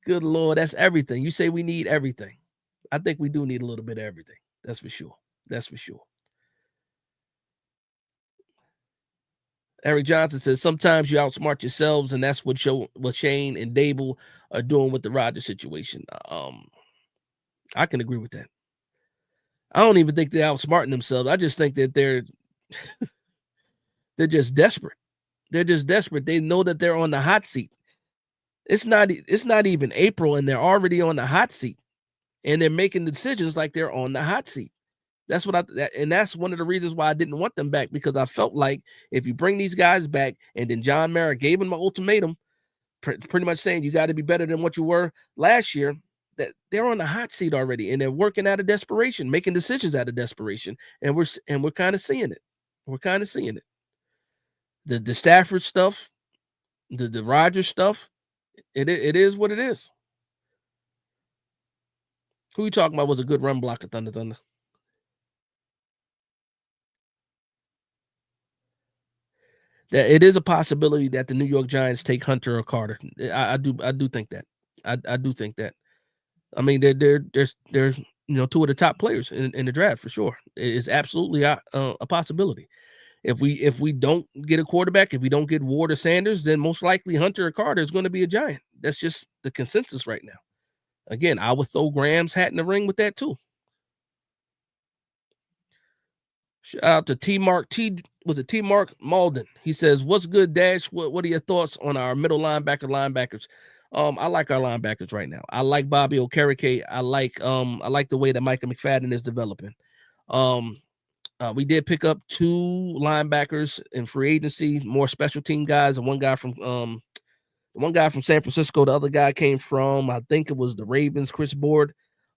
Good Lord, that's everything. You say we need everything. I think we do need a little bit of everything. That's for sure. That's for sure. Eric Johnson says, sometimes you outsmart yourselves, and that's what Shane and Dable are doing with the Rodgers situation. I can agree with that. I don't even think they're outsmarting themselves. I just think that they're just desperate. They're just desperate. They know that they're on the hot seat. It's not even April, and they're already on the hot seat. And they're making decisions like they're on the hot seat. That's that's one of the reasons why I didn't want them back, because I felt like if you bring these guys back, and then John Mara gave them an ultimatum, pretty much saying you got to be better than what you were last year, that they're on the hot seat already, and they're working out of desperation, making decisions out of desperation, and we're kind of seeing it. We're kind of seeing it. The Stafford stuff, the Rodgers stuff, it is what it is. Who you talking about was a good run blocker, Thunder? that it is a possibility that the New York Giants take Hunter or Carter. I do think that. I do think that. I mean, there's two of the top players in the draft for sure. It's absolutely a possibility. If we don't get a quarterback, if we don't get Ward or Sanders, then most likely Hunter or Carter is going to be a Giant. That's just the consensus right now. Again, I would throw Graham's hat in the ring with that too. Shout out to T Mark T Mark Malden. He says, "What's good, Dash? What are your thoughts on our middle linebackers?" I like our linebackers right now. I like Bobby Okereke. I like the way that Micah McFadden is developing. We did pick up 2 linebackers in free agency, more special team guys, and one guy from San Francisco. The other guy came from, I think it was the Ravens, Chris Board.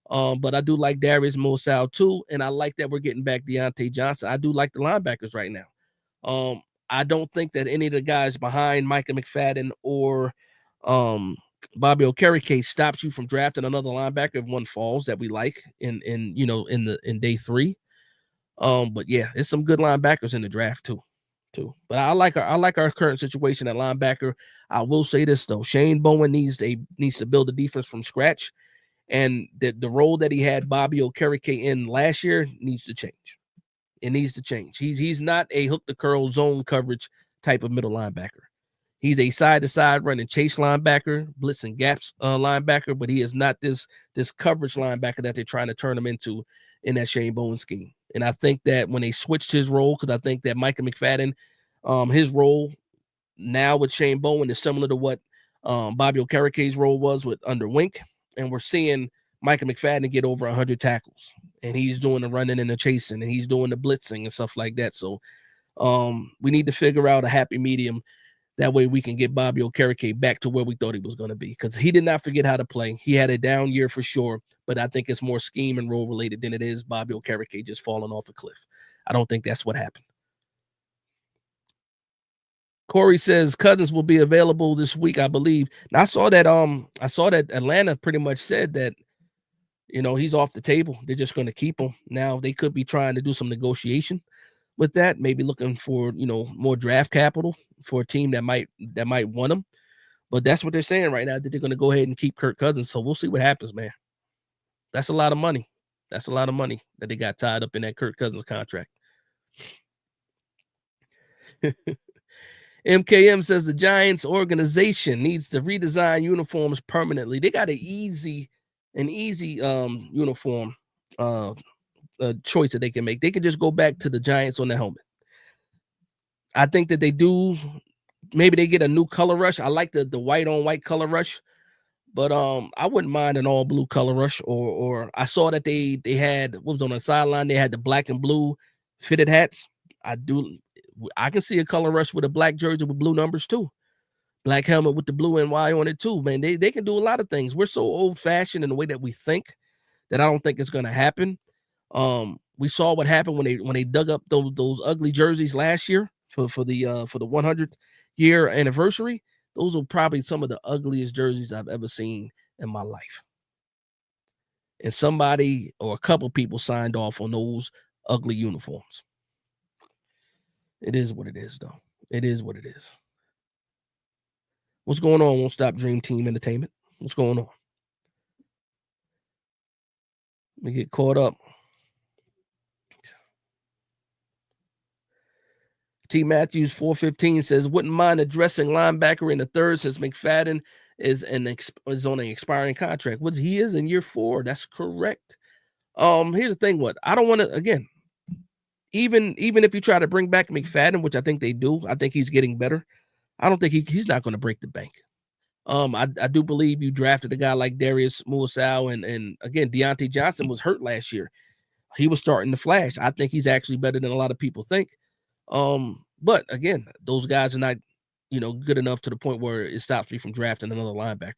But I do like Darius Slayton too, and I like that we're getting back Deontay Johnson. I do like the linebackers right now. I don't think that any of the guys behind Micah McFadden or Bobby Okereke stops you from drafting another linebacker if one falls that we like in day 3. But yeah, it's some good linebackers in the draft too. But I like our current situation at linebacker. I will say this though, Shane Bowen needs to build a defense from scratch. And the role that he had Bobby Okereke in last year needs to change. It needs to change. He's not a hook the curl zone coverage type of middle linebacker. He's a side to side running chase linebacker, blitz and gaps linebacker, but he is not this coverage linebacker that they're trying to turn him into in that Shane Bowen scheme. And I think that when they switched his role, because I think that Micah McFadden, his role now with Shane Bowen is similar to what Bobby Okereke's role was with under Wink. And we're seeing Micah McFadden get over 100 tackles, and he's doing the running and the chasing, and he's doing the blitzing and stuff like that. So we need to figure out a happy medium. That way we can get Bobby Okereke back to where we thought he was going to be, because he did not forget how to play. He had a down year for sure, but I think it's more scheme and role related than it is Bobby Okereke just falling off a cliff. I don't think that's what happened. Corey says Cousins will be available this week, I believe. And I saw that Atlanta pretty much said that, he's off the table. They're just going to keep him. Now they could be trying to do some negotiation with that, maybe looking for, more draft capital for a team that might want him. But that's what they're saying right now, that they're going to go ahead and keep Kirk Cousins. So we'll see what happens, man. That's a lot of money. That's a lot of money that they got tied up in that Kirk Cousins contract. MKM says the Giants organization needs to redesign uniforms permanently. They got an easy uniform choice that they can make. They could just go back to the Giants on the helmet. I think that they do. Maybe they get a new color rush. I like the white on white color rush, but I wouldn't mind an all blue color rush. Or I saw that they had, what was on the sideline, they had the black and blue fitted hats. I can see a color rush with a black jersey with blue numbers too. Black helmet with the blue NY on it too, man. They can do a lot of things. We're so old fashioned in the way that we think that I don't think it's going to happen. We saw what happened when they dug up those ugly jerseys last year for the 100th year anniversary. Those are probably some of the ugliest jerseys I've ever seen in my life. And somebody or a couple people signed off on those ugly uniforms. It is what it is, though. It is what it is. What's going on? Won't Stop Dream Team Entertainment. What's going on? Let me get caught up. T. Matthews 415 says, wouldn't mind addressing linebacker in the third since McFadden is on an expiring contract. What he is in year 4. That's correct. Here's the thing. I don't want to, again, even if you try to bring back McFadden, which I think they do, I think he's getting better. I don't think he's not going to break the bank. I do believe you drafted a guy like Darius Slayton, and again, Deontay Johnson was hurt last year. He was starting to flash. I think he's actually better than a lot of people think. But again, those guys are not, good enough to the point where it stops me from drafting another linebacker.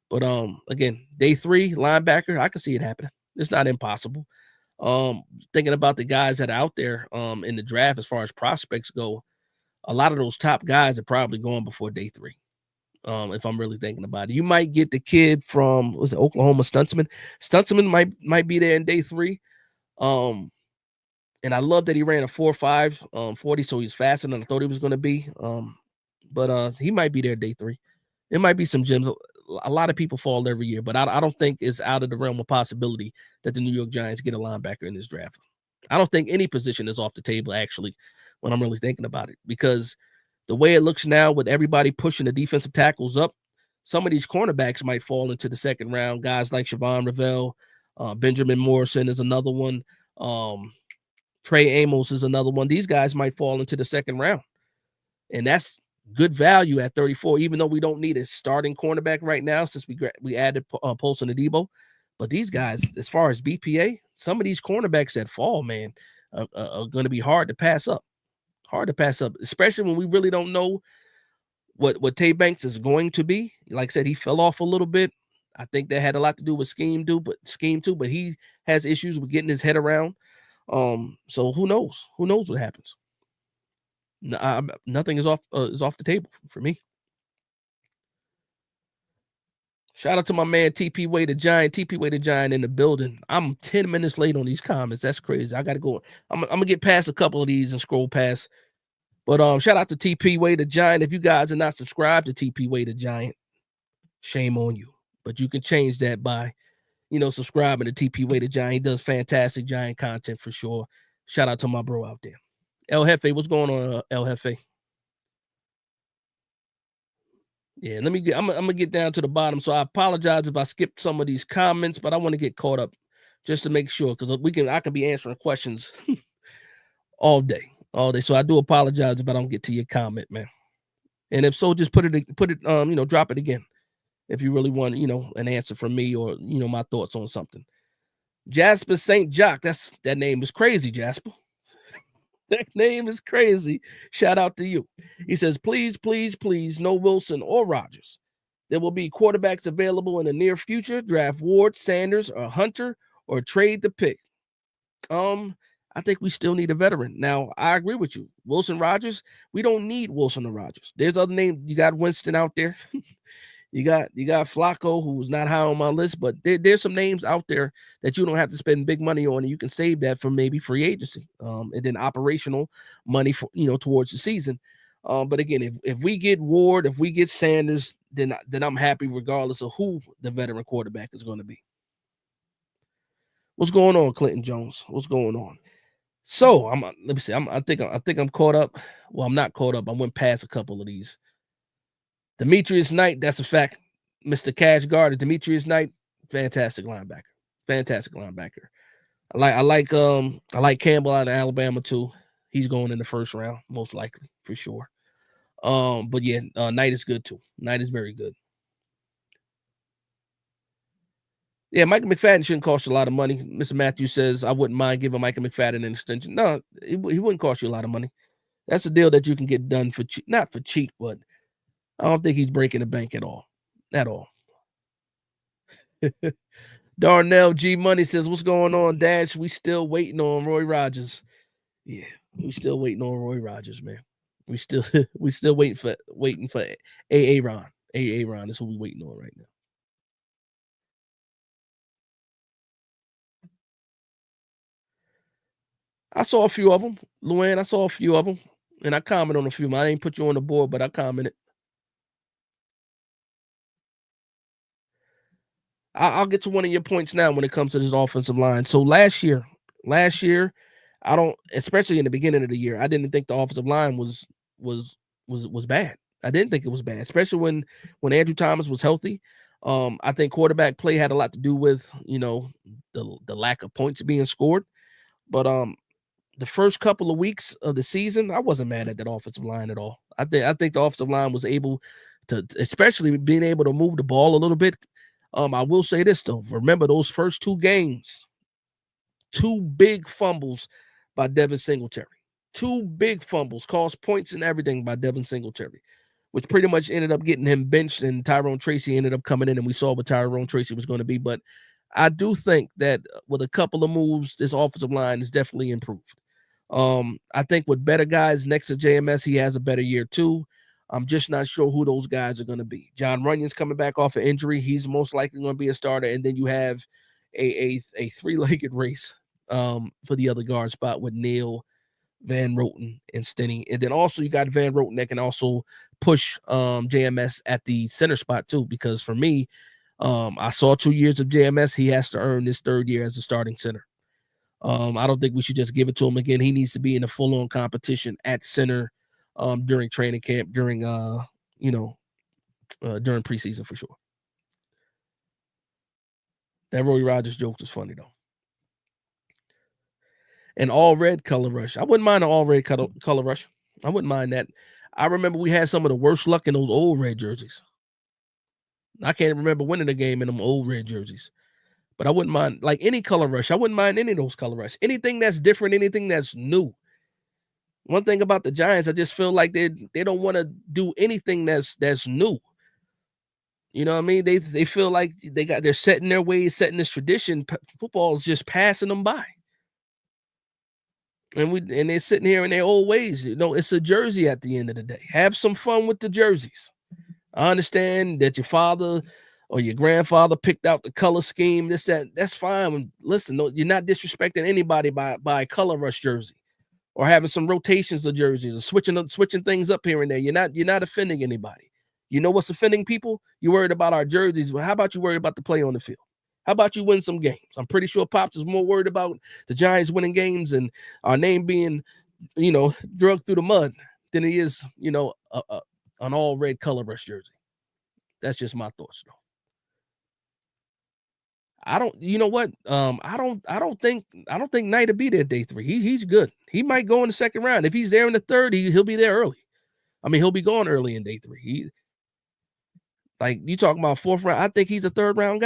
But again, day 3 linebacker, I can see it happening. It's not impossible. Thinking about the guys that are out there in the draft as far as prospects go, a lot of those top guys are probably going before day 3. If I'm really thinking about it, you might get the kid from Oklahoma, Stuntsman. Stuntsman might be there in day 3. And I love that he ran a 4.5 40, so he's faster than I thought he was going to be. But he might be there day 3. It might be some gems. A lot of people fall every year, but I don't think it's out of the realm of possibility that the New York Giants get a linebacker in this draft. I don't think any position is off the table, actually, when I'm really thinking about it, because the way it looks now with everybody pushing the defensive tackles up, some of these cornerbacks might fall into the second round. Guys like Siobhan Ravel, Benjamin Morrison is another one. Trey Amos is another one. These guys might fall into the second round. And that's good value at 34, even though we don't need a starting cornerback right now since we added Paulson Adebo. But these guys, as far as BPA, some of these cornerbacks that fall, man, are going to be hard to pass up. Hard to pass up, especially when we really don't know what Tay Banks is going to be. Like I said, he fell off a little bit. I think that had a lot to do with scheme too, but he has issues with getting his head around. So who knows? Who knows what happens? Nothing is off the table for me. Shout out to my man TP Way the Giant. TP Way the Giant in the building. I'm 10 minutes late on these comments. That's crazy. I gotta go. I'm gonna get past a couple of these and scroll past. But shout out to TP Way the Giant. If you guys are not subscribed to TP Way the Giant, shame on you. But you can change that by, subscribing to TP Way the Giant. He does fantastic Giant content for sure. Shout out to my bro out there. El Jefe, what's going on, El Jefe? Yeah, I'm gonna get down to the bottom. So I apologize if I skipped some of these comments, but I want to get caught up just to make sure, because I can be answering questions all day. So I do apologize if I don't get to your comment, man. And if so, just put it, drop it again if you really want, an answer from me or my thoughts on something. Jasper St. Jock, that name is crazy, Jasper. That name is crazy. Shout out to you. He says, please, please, please, no Wilson or Rodgers. There will be quarterbacks available in the near future. Draft Ward, Sanders, or Hunter, or trade the pick. I think we still need a veteran. Now, I agree with you. Wilson, Rodgers, we don't need Wilson or Rodgers. There's other names. You got Winston out there. You got Flacco, who's not high on my list, but there's some names out there that you don't have to spend big money on, and you can save that for maybe free agency, and then operational money for towards the season. But again, if we get Ward, if we get Sanders, then I'm happy regardless of who the veteran quarterback is going to be. What's going on, Clinton Jones? What's going on? So let me see. I think I'm caught up. Well, I'm not caught up. I went past a couple of these. Demetrius Knight, that's a fact. Mr. Cash Guard, Demetrius Knight, fantastic linebacker. Fantastic linebacker. I like Campbell out of Alabama too. He's going in the first round, most likely, for sure. But yeah, Knight is good too. Knight is very good. Yeah, Michael McFadden shouldn't cost you a lot of money. Mr. Matthews says, I wouldn't mind giving Michael McFadden an extension. No, he wouldn't cost you a lot of money. That's a deal that you can get done for cheap. Not for cheap, but I don't think he's breaking the bank at all. At all. Darnell G Money says, what's going on, Dash? We still waiting on Roy Rogers. Yeah, we still waiting on Roy Rogers, man. We still waiting for Aaron. Aaron is who we waiting on right now. I saw a few of them. Luann, I saw a few of them. And I commented on a few of them. I didn't put you on the board, but I commented. I'll get to one of your points now when it comes to this offensive line. So last year, I don't, especially in the beginning of the year, I didn't think the offensive line was bad. I didn't think it was bad, especially when Andrew Thomas was healthy. I think quarterback play had a lot to do with the lack of points being scored. But the first couple of weeks of the season, I wasn't mad at that offensive line at all. I think the offensive line was able to, especially being able to move the ball a little bit. I will say this though. Remember those first 2 games, 2 big fumbles by Devin Singletary. 2 big fumbles, cost points and everything by Devin Singletary, which pretty much ended up getting him benched, and Tyrone Tracy ended up coming in, and we saw what Tyrone Tracy was going to be. But I do think that with a couple of moves, this offensive line is definitely improved. I think with better guys next to JMS, he has a better year too. I'm just not sure who those guys are going to be. John Runyon's coming back off an injury. He's most likely going to be a starter. And then you have a 3-legged race for the other guard spot with Neal, Van Roten, and Stinney. And then also you got Van Roten that can also push JMS at the center spot too. Because for me, I saw 2 years of JMS. He has to earn this third year as a starting center. I don't think we should just give it to him again. He needs to be in a full-on competition at center during training camp, during during preseason for sure. That Roy Rogers joke was funny though. An all red color rush. I wouldn't mind an all red color rush. I wouldn't mind that. I remember we had some of the worst luck in those old red jerseys. I can't remember winning a game in them old red jerseys. But I wouldn't mind like any color rush. I wouldn't mind any of those color rush. Anything that's different, anything that's new. One thing about the Giants, I just feel like they don't want to do anything that's new. You know what I mean? They feel like they're setting their ways, setting this tradition. Football is just passing them by. And they're sitting here in their old ways. You know, it's a jersey at the end of the day. Have some fun with the jerseys. I understand that your father or your grandfather picked out the color scheme, this, that, that's fine. Listen, no, you're not disrespecting anybody by a color rush jersey or having some rotations of jerseys or switching things up here and there. You're not offending anybody. You know what's offending people? You're worried about our jerseys. Well, how about you worry about the play on the field? How about you win some games? I'm pretty sure Pops is more worried about the Giants winning games and our name being, drugged through the mud than he is, an all red color rush jersey. That's just my thoughts, though. I don't, you know what? I don't think Knight will be there day 3. He's good. He might go in the second round. If he's there in the third, he'll be there early. I mean, he'll be gone early in day 3. Like you talking about 4th round. I think he's a 3rd round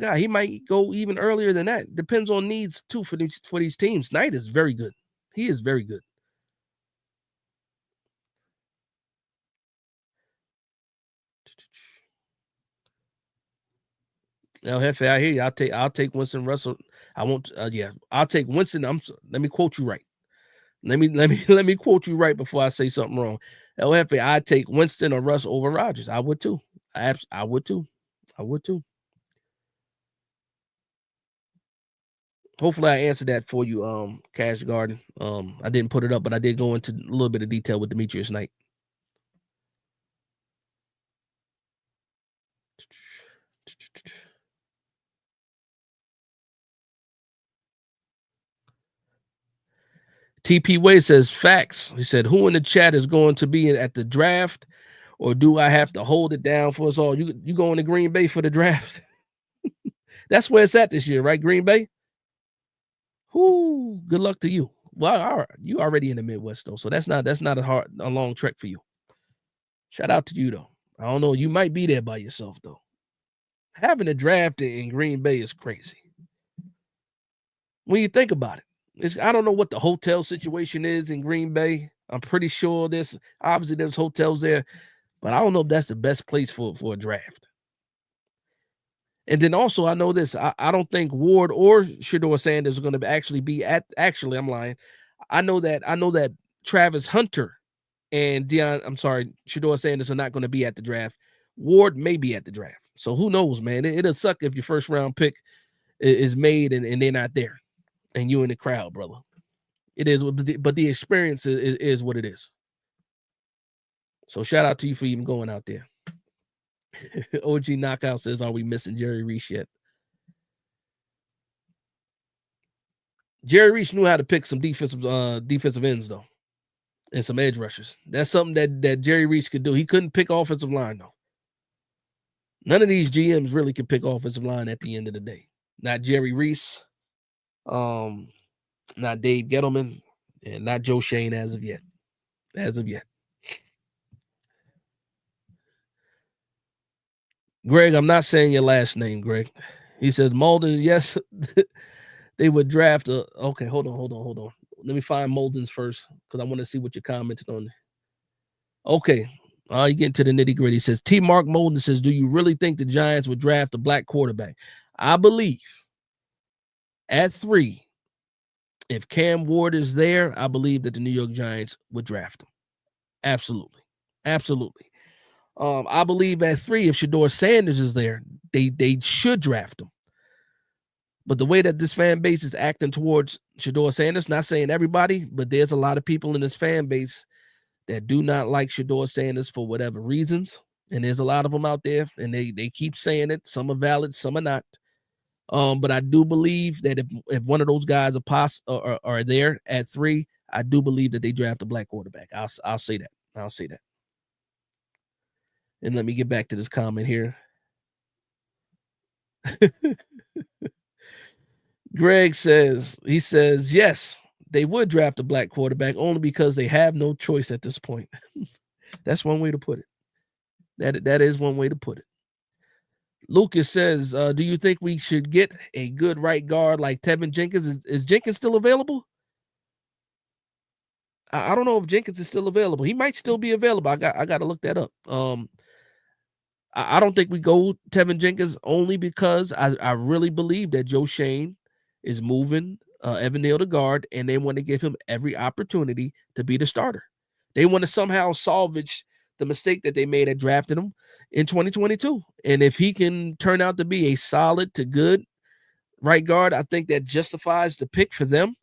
guy. He might go even earlier than that. Depends on needs too for these teams. Knight is very good. He is very good. Now, Hefe, I hear you. I'll take Winston Russell. I won't. I'll take Winston. Let me quote you right. Let me quote you right before I say something wrong. El Jefe, I'd take Winston or Russ over Rodgers. I would too. I would too. Hopefully I answered that for you, Cash Garden. I didn't put it up, but I did go into a little bit of detail with Demetrius Knight. TP Wade says facts. He said, who in the chat is going to be at the draft, or do I have to hold it down for us all? You going to Green Bay for the draft? That's where it's at this year, right? Green Bay. Whoo, good luck to you. Well, you already in the Midwest though, so that's not a long trek for you. Shout out to you though. I don't know, you might be there by yourself though. Having a draft in Green Bay is crazy. When you think about it, I don't know what the hotel situation is in Green Bay. I'm pretty sure there's hotels there, but I don't know if that's the best place for a draft. And then also, I know this. I don't think Ward or Shedeur Sanders are going to actually be at. Actually, I'm lying. I know that Travis Hunter and Shedeur Sanders are not going to be at the draft. Ward may be at the draft. So who knows, man? It'll suck if your first round pick is made and they're not there, and you in the crowd, brother. It is, but the experience is what it is. So shout out to you for even going out there. OG Knockout says, are we missing Jerry Reese yet? Jerry Reese knew how to pick some defensive ends, though, and some edge rushers. That's something that Jerry Reese could do. He couldn't pick offensive line, though. None of these GMs really can pick offensive line at the end of the day. Not Jerry Reese, not Dave Gettleman, and not Joe Shane as of yet. Greg, I'm not saying your last name, Greg. He says, Malden, yes, they would draft okay, hold on. Let me find Molden's first because I want to see what you commented on. Okay. You get into the nitty-gritty. He says, T. Mark Molden says, do you really think the Giants would draft a black quarterback? I believe at 3, if Cam Ward is there, I believe that the New York Giants would draft him. Absolutely. I believe at 3, if Shedeur Sanders is there, they should draft him. But the way that this fan base is acting towards Shedeur Sanders, not saying everybody, but there's a lot of people in this fan base that do not like Shedeur Sanders for whatever reasons. And there's a lot of them out there, and they keep saying it. Some are valid, some are not. But I do believe that if one of those guys are there at 3, I do believe that they draft a black quarterback. I'll say that. I'll say that. And let me get back to this comment here. Greg says, yes, they would draft a black quarterback only because they have no choice at this point. That's one way to put it. That is one way to put it. Lucas says, do you think we should get a good right guard like Tevin Jenkins? Is Jenkins still available? I don't know if Jenkins is still available. He might still be available. I got to look that up. I don't think we go Tevin Jenkins only because I really believe that Joe Shane is moving Evan Neal to guard, and they want to give him every opportunity to be the starter. They want to somehow salvage the mistake that they made at drafting him in 2022. And if he can turn out to be a solid to good right guard, I think that justifies the pick for them.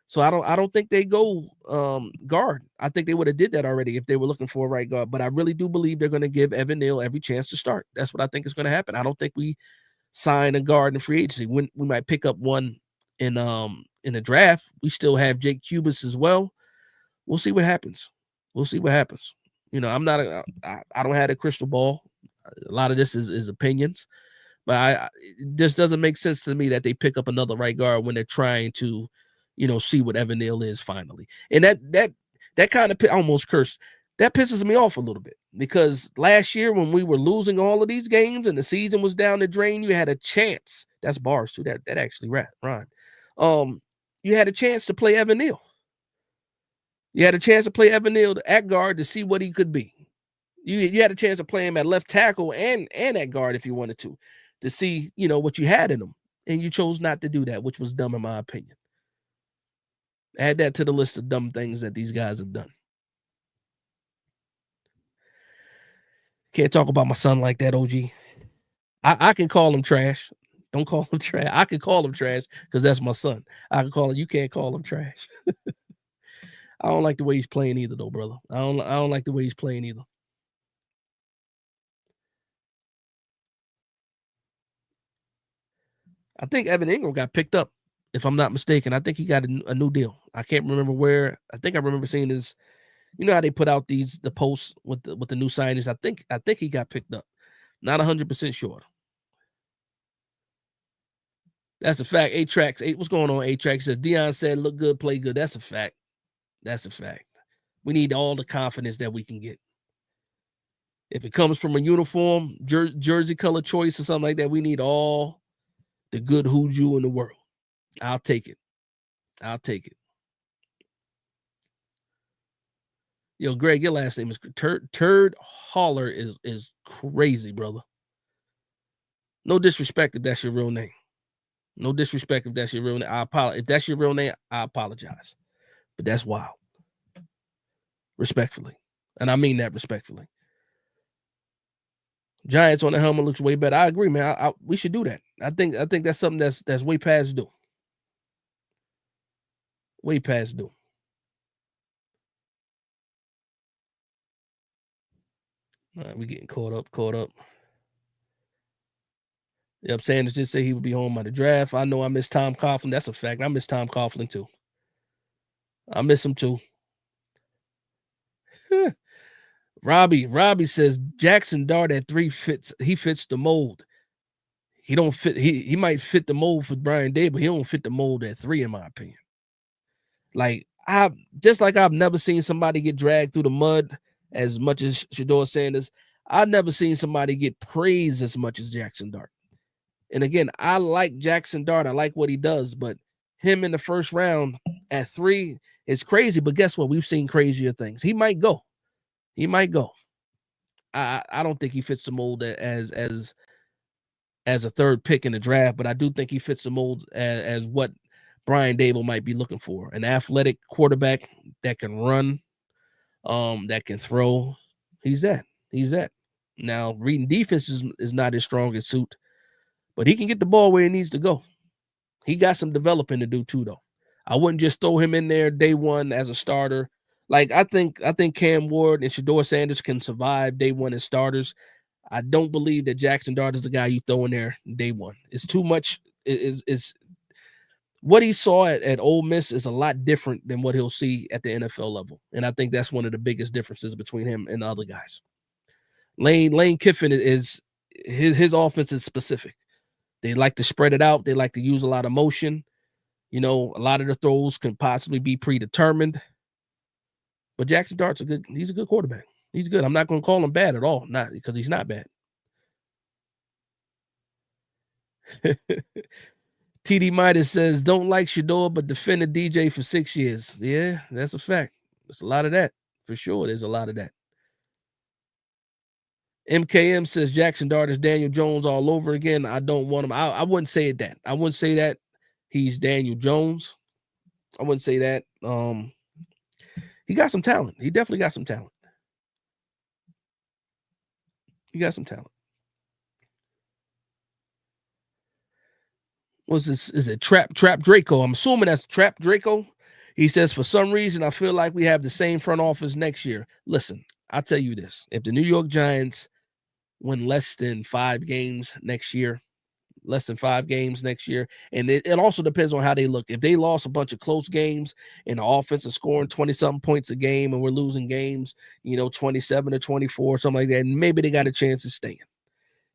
So I don't think they go guard. I think they would have did that already if they were looking for a right guard. But I really do believe they're going to give Evan Neal every chance to start. That's what I think is going to happen. I don't think we sign a guard in free agency. We might pick up one in the draft. We still have Jake Cubis as well. We'll see what happens. We'll see what happens. You know, I don't have a crystal ball. A lot of this is opinions, but it just doesn't make sense to me that they pick up another right guard when they're trying to, you know, see what Evan Neal is finally. And that kind of almost cursed. That pisses me off a little bit because last year when we were losing all of these games and the season was down the drain, you had a chance. That's bars too. That actually rhymed. You had a chance to play Evan Neal. You had a chance to play Evan Neal at guard to see what he could be. You had a chance to play him at left tackle and at guard if you wanted to see, you know, what you had in him. And you chose not to do that, which was dumb in my opinion. Add that to the list of dumb things that these guys have done. Can't talk about my son like that, OG. I can call him trash. Don't call him trash. I can call him trash because that's my son. I can call him. You can't call him trash. I don't like the way he's playing either, though, brother. I don't like the way he's playing either. I think Evan Ingram got picked up, if I'm not mistaken. I think he got a new deal. I can't remember where. I think I remember seeing his. You know how they put out the posts with the new signings. I think he got picked up. Not 100% sure. That's a fact. A-Tracks. What's going on, A-Tracks? Says Deion said, look good, play good. That's a fact. That's a fact. We need all the confidence that we can get. If it comes from a uniform, jersey color choice or something like that, we need all the good hoodoo in the world. I'll take it. I'll take it. Yo, Greg, your last name is Turd Holler is crazy, brother. No disrespect if that's your real name. No disrespect if that's your real name. I apologize. If that's your real name, I apologize. But that's wild. Respectfully. And I mean that respectfully. Giants on the helmet looks way better. I agree, man. We should do that. I think that's something that's way past due. Way past due. All right, we getting caught up. Yep, Sanders just said he would be home by the draft. I know I miss Tom Coughlin. That's a fact. I miss Tom Coughlin too. I miss him too. Robbie says Jackson Dart at 3 fits. He fits the mold. He don't fit. He might fit the mold for Brian Day, but he don't fit the mold at 3, in my opinion. Like I've never seen somebody get dragged through the mud as much as Shedeur Sanders. I've never seen somebody get praised as much as Jackson Dart. And again, I like Jackson Dart. I like what he does, but him in the first round at 3 is crazy. But guess what? We've seen crazier things. He might go. I don't think he fits the mold as a third pick in the draft, but I do think he fits the mold as what Brian Dable might be looking for. An athletic quarterback that can run, that can throw. He's that. Now, reading defense is not his strongest suit, but he can get the ball where it needs to go. He got some developing to do too, though. I wouldn't just throw him in there day one as a starter. Like I think Cam Ward and Shador Sanders can survive day one as starters. I don't believe that Jackson Dart is the guy you throw in there day one. It's too much. Is what he saw at Ole Miss is a lot different than what he'll see at the NFL level, and I think that's one of the biggest differences between him and the other guys. Lane Kiffin is his offense is specific. They like to spread it out. They like to use a lot of motion. A lot of the throws can possibly be predetermined. But Jackson Dart's he's a good quarterback. He's good. I'm not going to call him bad at all, not because he's not bad. TD Midas says, don't like Shador, but defended DJ for 6 years. Yeah, that's a fact. There's a lot of that. For sure, there's a lot of that. MKM says Jackson Dart is Daniel Jones all over again. I don't want him. I wouldn't say that. I wouldn't say that he's Daniel Jones. I wouldn't say that. He got some talent. He definitely got some talent. He got some talent. What's this? Is it Trap Draco? I'm assuming that's Trap Draco. He says, for some reason, I feel like we have the same front office next year. Listen, I'll tell you this. If the New York Giants win less than 5 games next year, and it also depends on how they look. If they lost a bunch of close games and the offense is scoring 20-something points a game and we're losing games, 27-24, something like that, and maybe they got a chance of staying.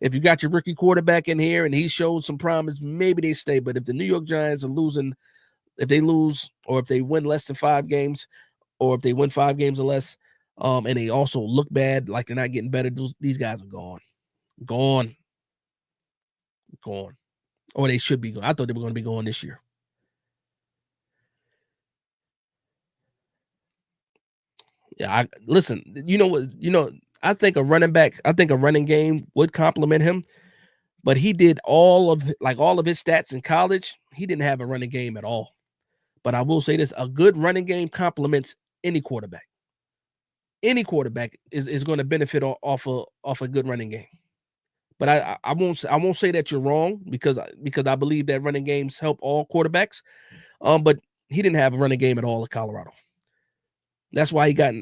If you got your rookie quarterback in here and he showed some promise, maybe they stay. But if the New York Giants are losing, if they lose or if they win less than 5 games or if they win 5 games or less, and they also look bad, like they're not getting better, these guys are gone. Or they should be gone. I thought they were going to be gone this year. Yeah, listen, I think a running game would complement him, but he did all of his stats in college. He didn't have a running game at all. But I will say this, a good running game complements any quarterback. Any quarterback is going to benefit off a good running game. But I won't say that you're wrong because I believe that running games help all quarterbacks. But he didn't have a running game at all at Colorado. That's why he got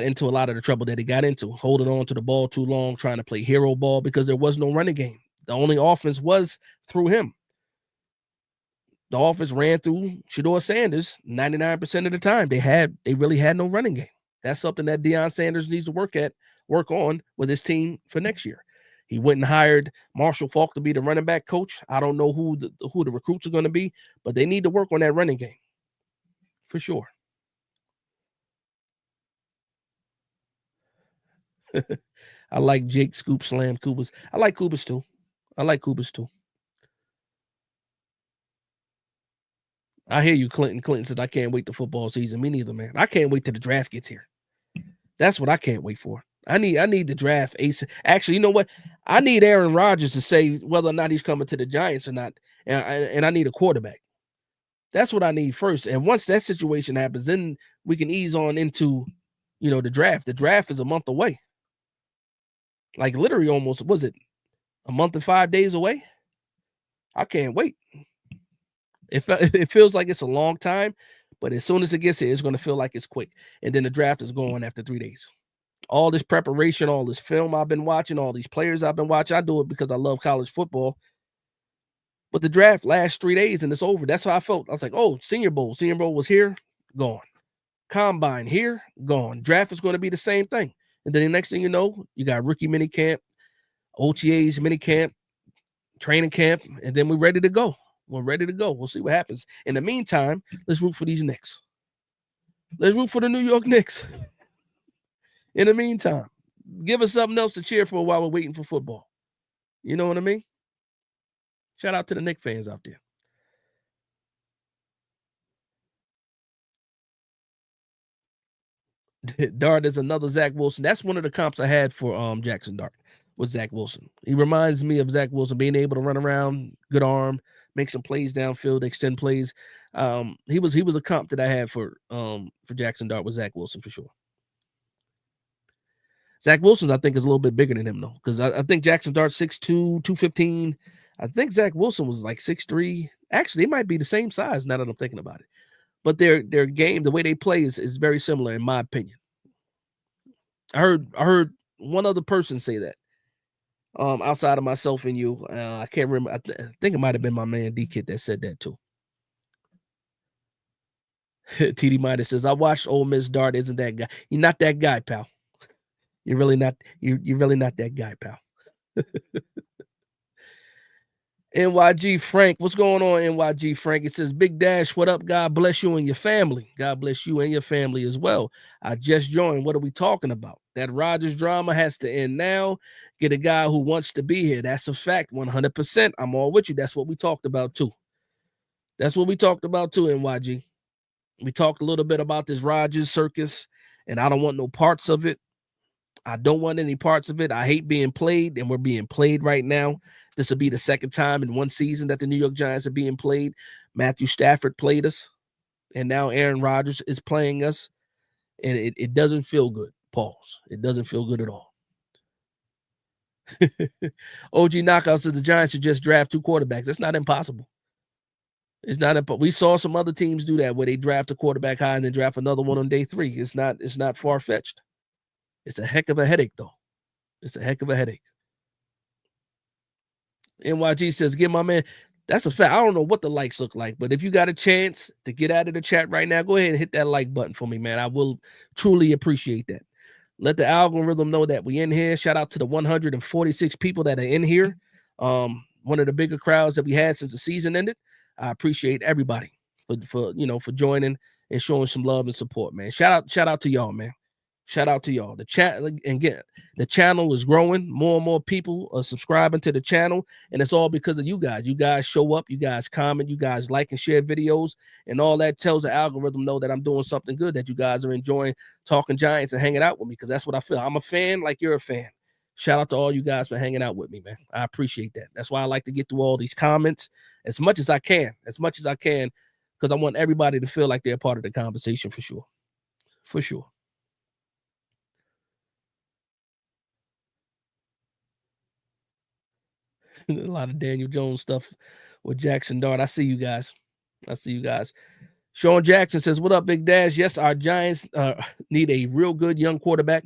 into a lot of the trouble that he got into, holding on to the ball too long, trying to play hero ball because there was no running game. The only offense was through him. The offense ran through Shador Sanders 99% of the time. They really had no running game. That's something that Deion Sanders needs to work on with his team for next year. He went and hired Marshall Faulk to be the running back coach. I don't know who the recruits are going to be, but they need to work on that running game for sure. I like Jake Scoop Slam Kubas. I like Kubas too. I hear you, Clinton. Clinton says, I can't wait the football season. Me neither, man. I can't wait till the draft gets here. That's what I can't wait for. I need the draft ace. Actually, you know what? I need Aaron Rodgers to say whether or not he's coming to the Giants or not. And I need a quarterback. That's what I need first. And once that situation happens, then we can ease on into, the draft. The draft is a month away. Like literally almost, was it a month and 5 days away? I can't wait. It feels like it's a long time, but as soon as it gets here, it's going to feel like it's quick. And then the draft is going after 3 days. All this preparation, all this film I've been watching, all these players I've been watching, I do it because I love college football. But the draft lasts 3 days and it's over. That's how I felt. I was like, oh, Senior Bowl. Senior Bowl was here, gone. Combine here, gone. Draft is going to be the same thing. And then the next thing you know, you got rookie mini camp, OTAs mini camp, training camp, and then we're ready to go. We'll see what happens. In the meantime, let's root for these Knicks. Let's root for the New York Knicks. In the meantime, give us something else to cheer for while we're waiting for football. You know what I mean? Shout out to the Knicks fans out there. Dart is another Zach Wilson. That's one of the comps I had for Jackson Dart was Zach Wilson. He reminds me of Zach Wilson being able to run around, good arm, make some plays downfield, extend plays. He was a comp that I had for Jackson Dart with Zach Wilson for sure. Zach Wilson, I think, is a little bit bigger than him though, because I think Jackson Dart's 6'2", 215. I think Zach Wilson was like 6'3". Actually, they might be the same size now that I'm thinking about it. But their game, the way they play is very similar, in my opinion. I heard one other person say that. Outside of myself and you. I can't remember. I think it might have been my man D Kid that said that too. TD Midas says, I watched Ole Miss Dart. Isn't that guy? You're not that guy, pal. You're really not. You're really not that guy, pal. NYG Frank, what's going on, NYG Frank? It says, Big Dash, what up? God bless you and your family. God bless you and your family as well. I just joined. What are we talking about? That Rodgers drama has to end now. Get a guy who wants to be here. That's a fact, 100%. I'm all with you. That's what we talked about too. That's what we talked about too, NYG. We talked a little bit about this Rodgers circus, and I don't want no parts of it. I don't want any parts of it. I hate being played, and we're being played right now. This will be the second time in one season that the New York Giants are being played. Matthew Stafford played us, and now Aaron Rodgers is playing us, and it doesn't feel good. Pause. It doesn't feel good at all. OG Knockout says the Giants should just draft 2 quarterbacks. That's not impossible. It's not. We saw some other teams do that where they draft a quarterback high and then draft another one on day 3. It's not far fetched. It's a heck of a headache, though. It's a heck of a headache. NYG says, "Give my man." That's a fact. I don't know what the likes look like, but if you got a chance to get out of the chat right now, go ahead and hit that like button for me, man. I will truly appreciate that. Let the algorithm know that we in here. Shout out to the 146 people that are in here. One of the bigger crowds that we had since the season ended. I appreciate everybody for joining and showing some love and support, man. Shout out to y'all, man. Shout out to y'all. The chat and the channel is growing. More and more people are subscribing to the channel, and it's all because of you guys. You guys show up, you guys comment, you guys like and share videos, and all that tells the algorithm know that I'm doing something good, that you guys are enjoying talking Giants and hanging out with me, because that's what I feel. I'm a fan like you're a fan. Shout out to all you guys for hanging out with me, man. I appreciate that. That's why I like to get through all these comments as much as I can, because I want everybody to feel like they're a part of the conversation for sure. For sure. A lot of Daniel Jones stuff with Jackson Dart. I see you guys. Sean Jackson says, what up, Big Dash? Yes, our Giants need a real good young quarterback,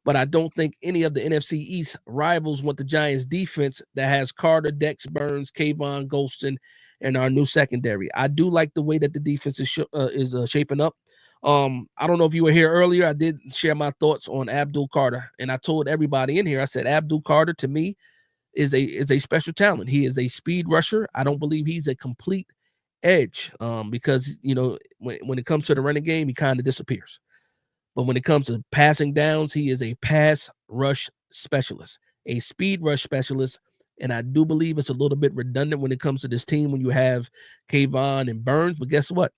but I don't think any of the NFC East rivals want the Giants defense that has Carter, Dex Burns, Kayvon, Golston, and our new secondary. I do like the way that the defense is shaping up. I don't know if you were here earlier. I did share my thoughts on Abdul Carter, and I told everybody in here, I said, Abdul Carter to me is a special talent. He is a speed rusher. I don't believe he's a complete edge, because when it comes to the running game, he kind of disappears. But when it comes to passing downs, he is a pass rush specialist, a speed rush specialist. And I do believe it's a little bit redundant when it comes to this team when you have Kayvon and Burns. But guess what?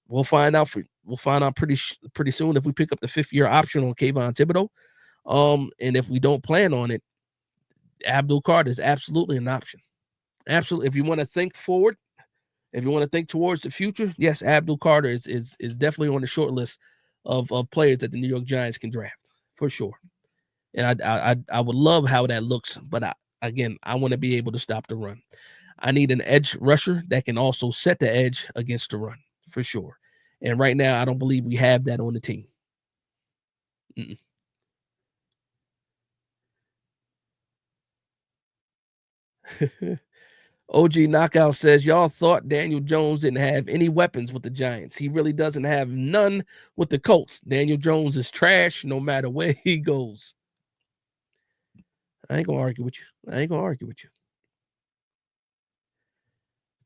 We'll find out pretty soon if we pick up the 5th-year option on Kayvon Thibodeau. And if we don't plan on it, Abdul Carter is absolutely an option. Absolutely. If you want to think forward, if you want to think towards the future, yes, Abdul Carter is definitely on the short list of players that the New York Giants can draft for sure. And I would love how that looks, but I want to be able to stop the run. I need an edge rusher that can also set the edge against the run for sure. And right now, I don't believe we have that on the team. OG Knockout says, y'all thought Daniel Jones didn't have any weapons with the Giants. He really doesn't have none with the Colts. Daniel Jones is trash no matter where he goes. I ain't gonna argue with you.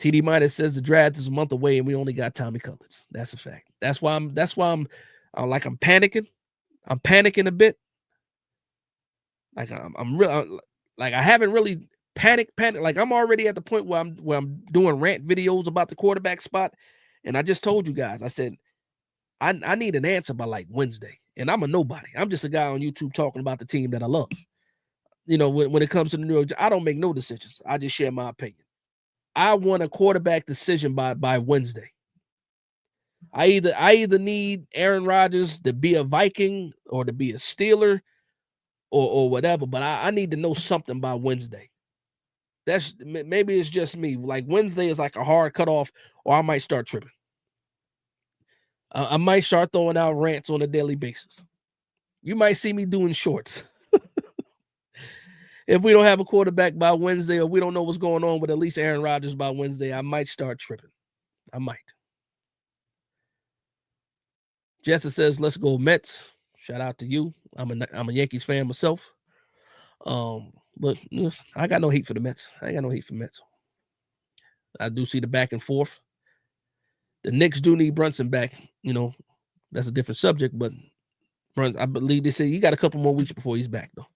TD Minus says the draft is a month away and we only got Tommy Cullins. That's a fact. That's why I'm panicking. I'm panicking a bit. Like I'm real. Like I haven't really panic. Like I'm already at the point where I'm doing rant videos about the quarterback spot. And I just told you guys, I said, I need an answer by like Wednesday. And I'm a nobody. I'm just a guy on YouTube talking about the team that I love. When it comes to the New York, I don't make no decisions. I just share my opinion. I want a quarterback decision by Wednesday. I either need Aaron Rodgers to be a Viking or to be a Steeler or whatever, but I need to know something by Wednesday. Maybe it's just me. Like Wednesday is like a hard cutoff, or I might start tripping. I might start throwing out rants on a daily basis. You might see me doing shorts. If we don't have a quarterback by Wednesday, or we don't know what's going on with at least Aaron Rodgers by Wednesday, I might start tripping. I might. Jessa says, "Let's go Mets." Shout out to you. I'm a Yankees fan myself. But I got no hate for the Mets. I ain't got no hate for Mets. I do see the back and forth. The Knicks do need Brunson back. That's a different subject, but Brunson, I believe they say he got a couple more weeks before he's back, though.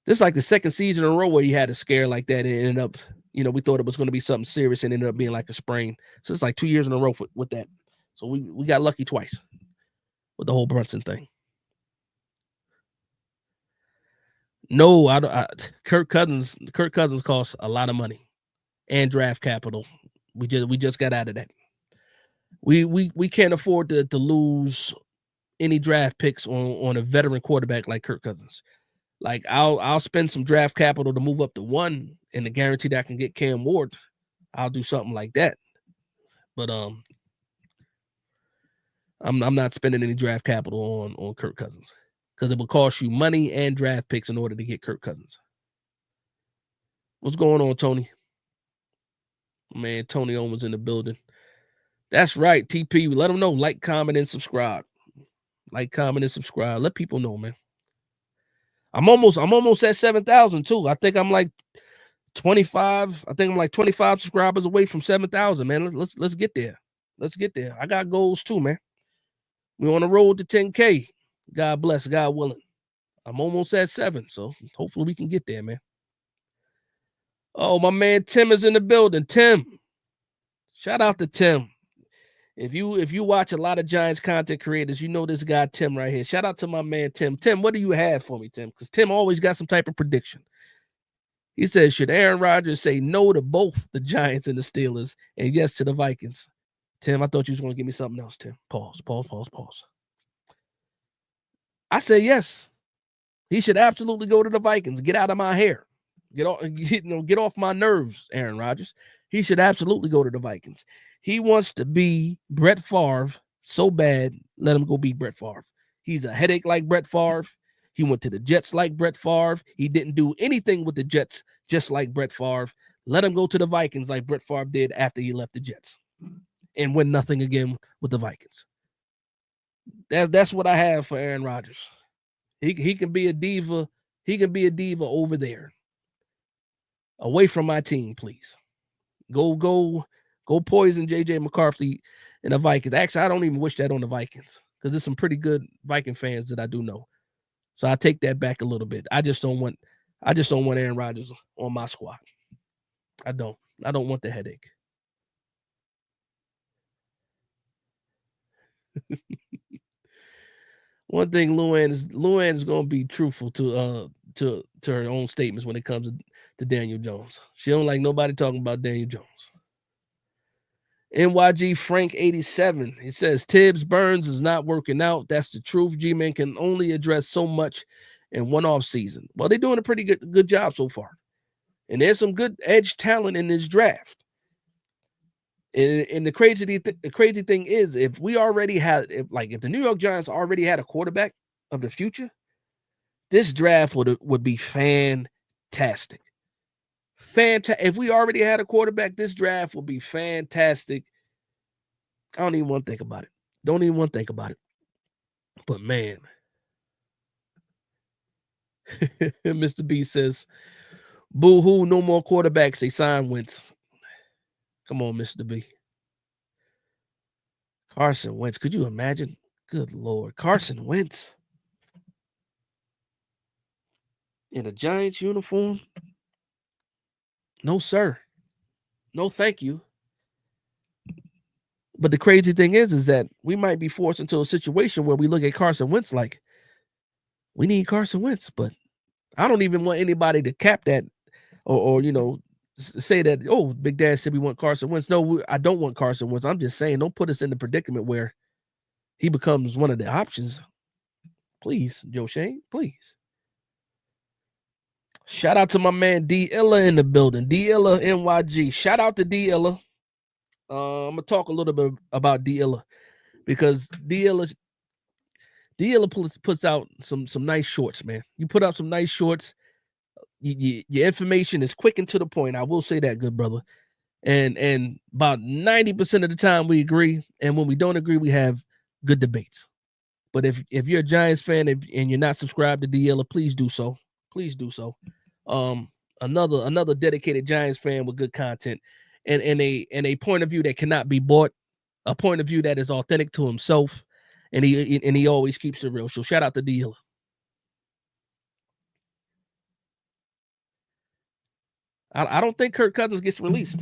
This is like the second season in a row where he had a scare like that, and it ended up, we thought it was going to be something serious, and ended up being like a sprain. So it's like 2 years in a row with that. So we got lucky twice with the whole Brunson thing. No, Kirk Cousins costs a lot of money and draft capital. We just got out of that. We can't afford to lose any draft picks on a veteran quarterback like Kirk Cousins. Like I'll spend some draft capital to move up to 1 and the guarantee that I can get Cam Ward. I'll do something like that. But I'm not spending any draft capital on Kirk Cousins, because it will cost you money and draft picks in order to get Kirk Cousins. What's going on, Tony? Man, Tony Owens in the building. That's right, TP. Let them know. Like, comment, and subscribe. Like, comment, and subscribe. Let people know, man. I'm almost at 7,000 too. I think I'm like 25. I think I'm like 25 subscribers away from 7,000, man. Let's get there. Let's get there. I got goals too, man. We're on the road to 10K. God bless, God willing. I'm almost at 7, so hopefully we can get there, man. Oh, my man Tim is in the building. Tim. Shout out to Tim. If you watch a lot of Giants content creators, you know this guy Tim right here. Shout out to my man Tim. Tim, what do you have for me, Tim? Because Tim always got some type of prediction. He says, should Aaron Rodgers say no to both the Giants and the Steelers and yes to the Vikings? Tim, I thought you was going to give me something else, Tim. Pause. I say yes. He should absolutely go to the Vikings. Get out of my hair. Get off my nerves, Aaron Rodgers. He should absolutely go to the Vikings. He wants to be Brett Favre so bad, let him go be Brett Favre. He's a headache like Brett Favre. He went to the Jets like Brett Favre. He didn't do anything with the Jets just like Brett Favre. Let him go to the Vikings like Brett Favre did after he left the Jets and win nothing again with the Vikings. That's what I have for Aaron Rodgers. He can be a diva. He can be a diva over there. Away from my team, please. Go poison JJ McCarthy and the Vikings. Actually, I don't even wish that on the Vikings, because there's some pretty good Viking fans that I do know. So I take that back a little bit. I just don't want Aaron Rodgers on my squad. I don't want the headache. One thing, Luann is going to be truthful to her own statements when it comes to Daniel Jones. She don't like nobody talking about Daniel Jones. NYG Frank 87. He says Tibbs Burns is not working out. That's the truth. G-Man can only address so much in one off season. Well, they're doing a pretty good job so far. And there's some good edge talent in this draft. And the crazy thing is, if the New York Giants already had a quarterback of the future, this draft would be fantastic. If we already had a quarterback, this draft would be fantastic. I don't even want to think about it. Don't even want to think about it. But man, Mr. B says, boo-hoo, no more quarterbacks. They sign Wentz. Come on, Mr. B. Carson Wentz. Could you imagine? Good Lord. Carson Wentz in a Giants uniform? No, sir. No, thank you. But the crazy thing is that we might be forced into a situation where we look at Carson Wentz like, we need Carson Wentz, but I don't even want anybody to cap that or say that, oh, Big Dad said we want Carson Wentz. No, I don't want Carson Wentz. I'm just saying, don't put us in the predicament where he becomes one of the options. Please, Joe Shane, please. Shout out to my man D Illa in the building. D Illa NYG. Shout out to D Illa. I'm gonna talk a little bit about D Illa because D Illa puts out some nice shorts, man. You put out some nice shorts. Your information is quick and to the point. I will say that, good brother. And about 90% of the time we agree, and when we don't agree, we have good debates. But if you're a Giants fan and you're not subscribed to D Illa, please do so. Please do so. Another dedicated Giants fan with good content and a point of view that cannot be bought, a point of view that is authentic to himself, and he always keeps it real. So shout out to D Illa. I don't think Kirk Cousins gets released.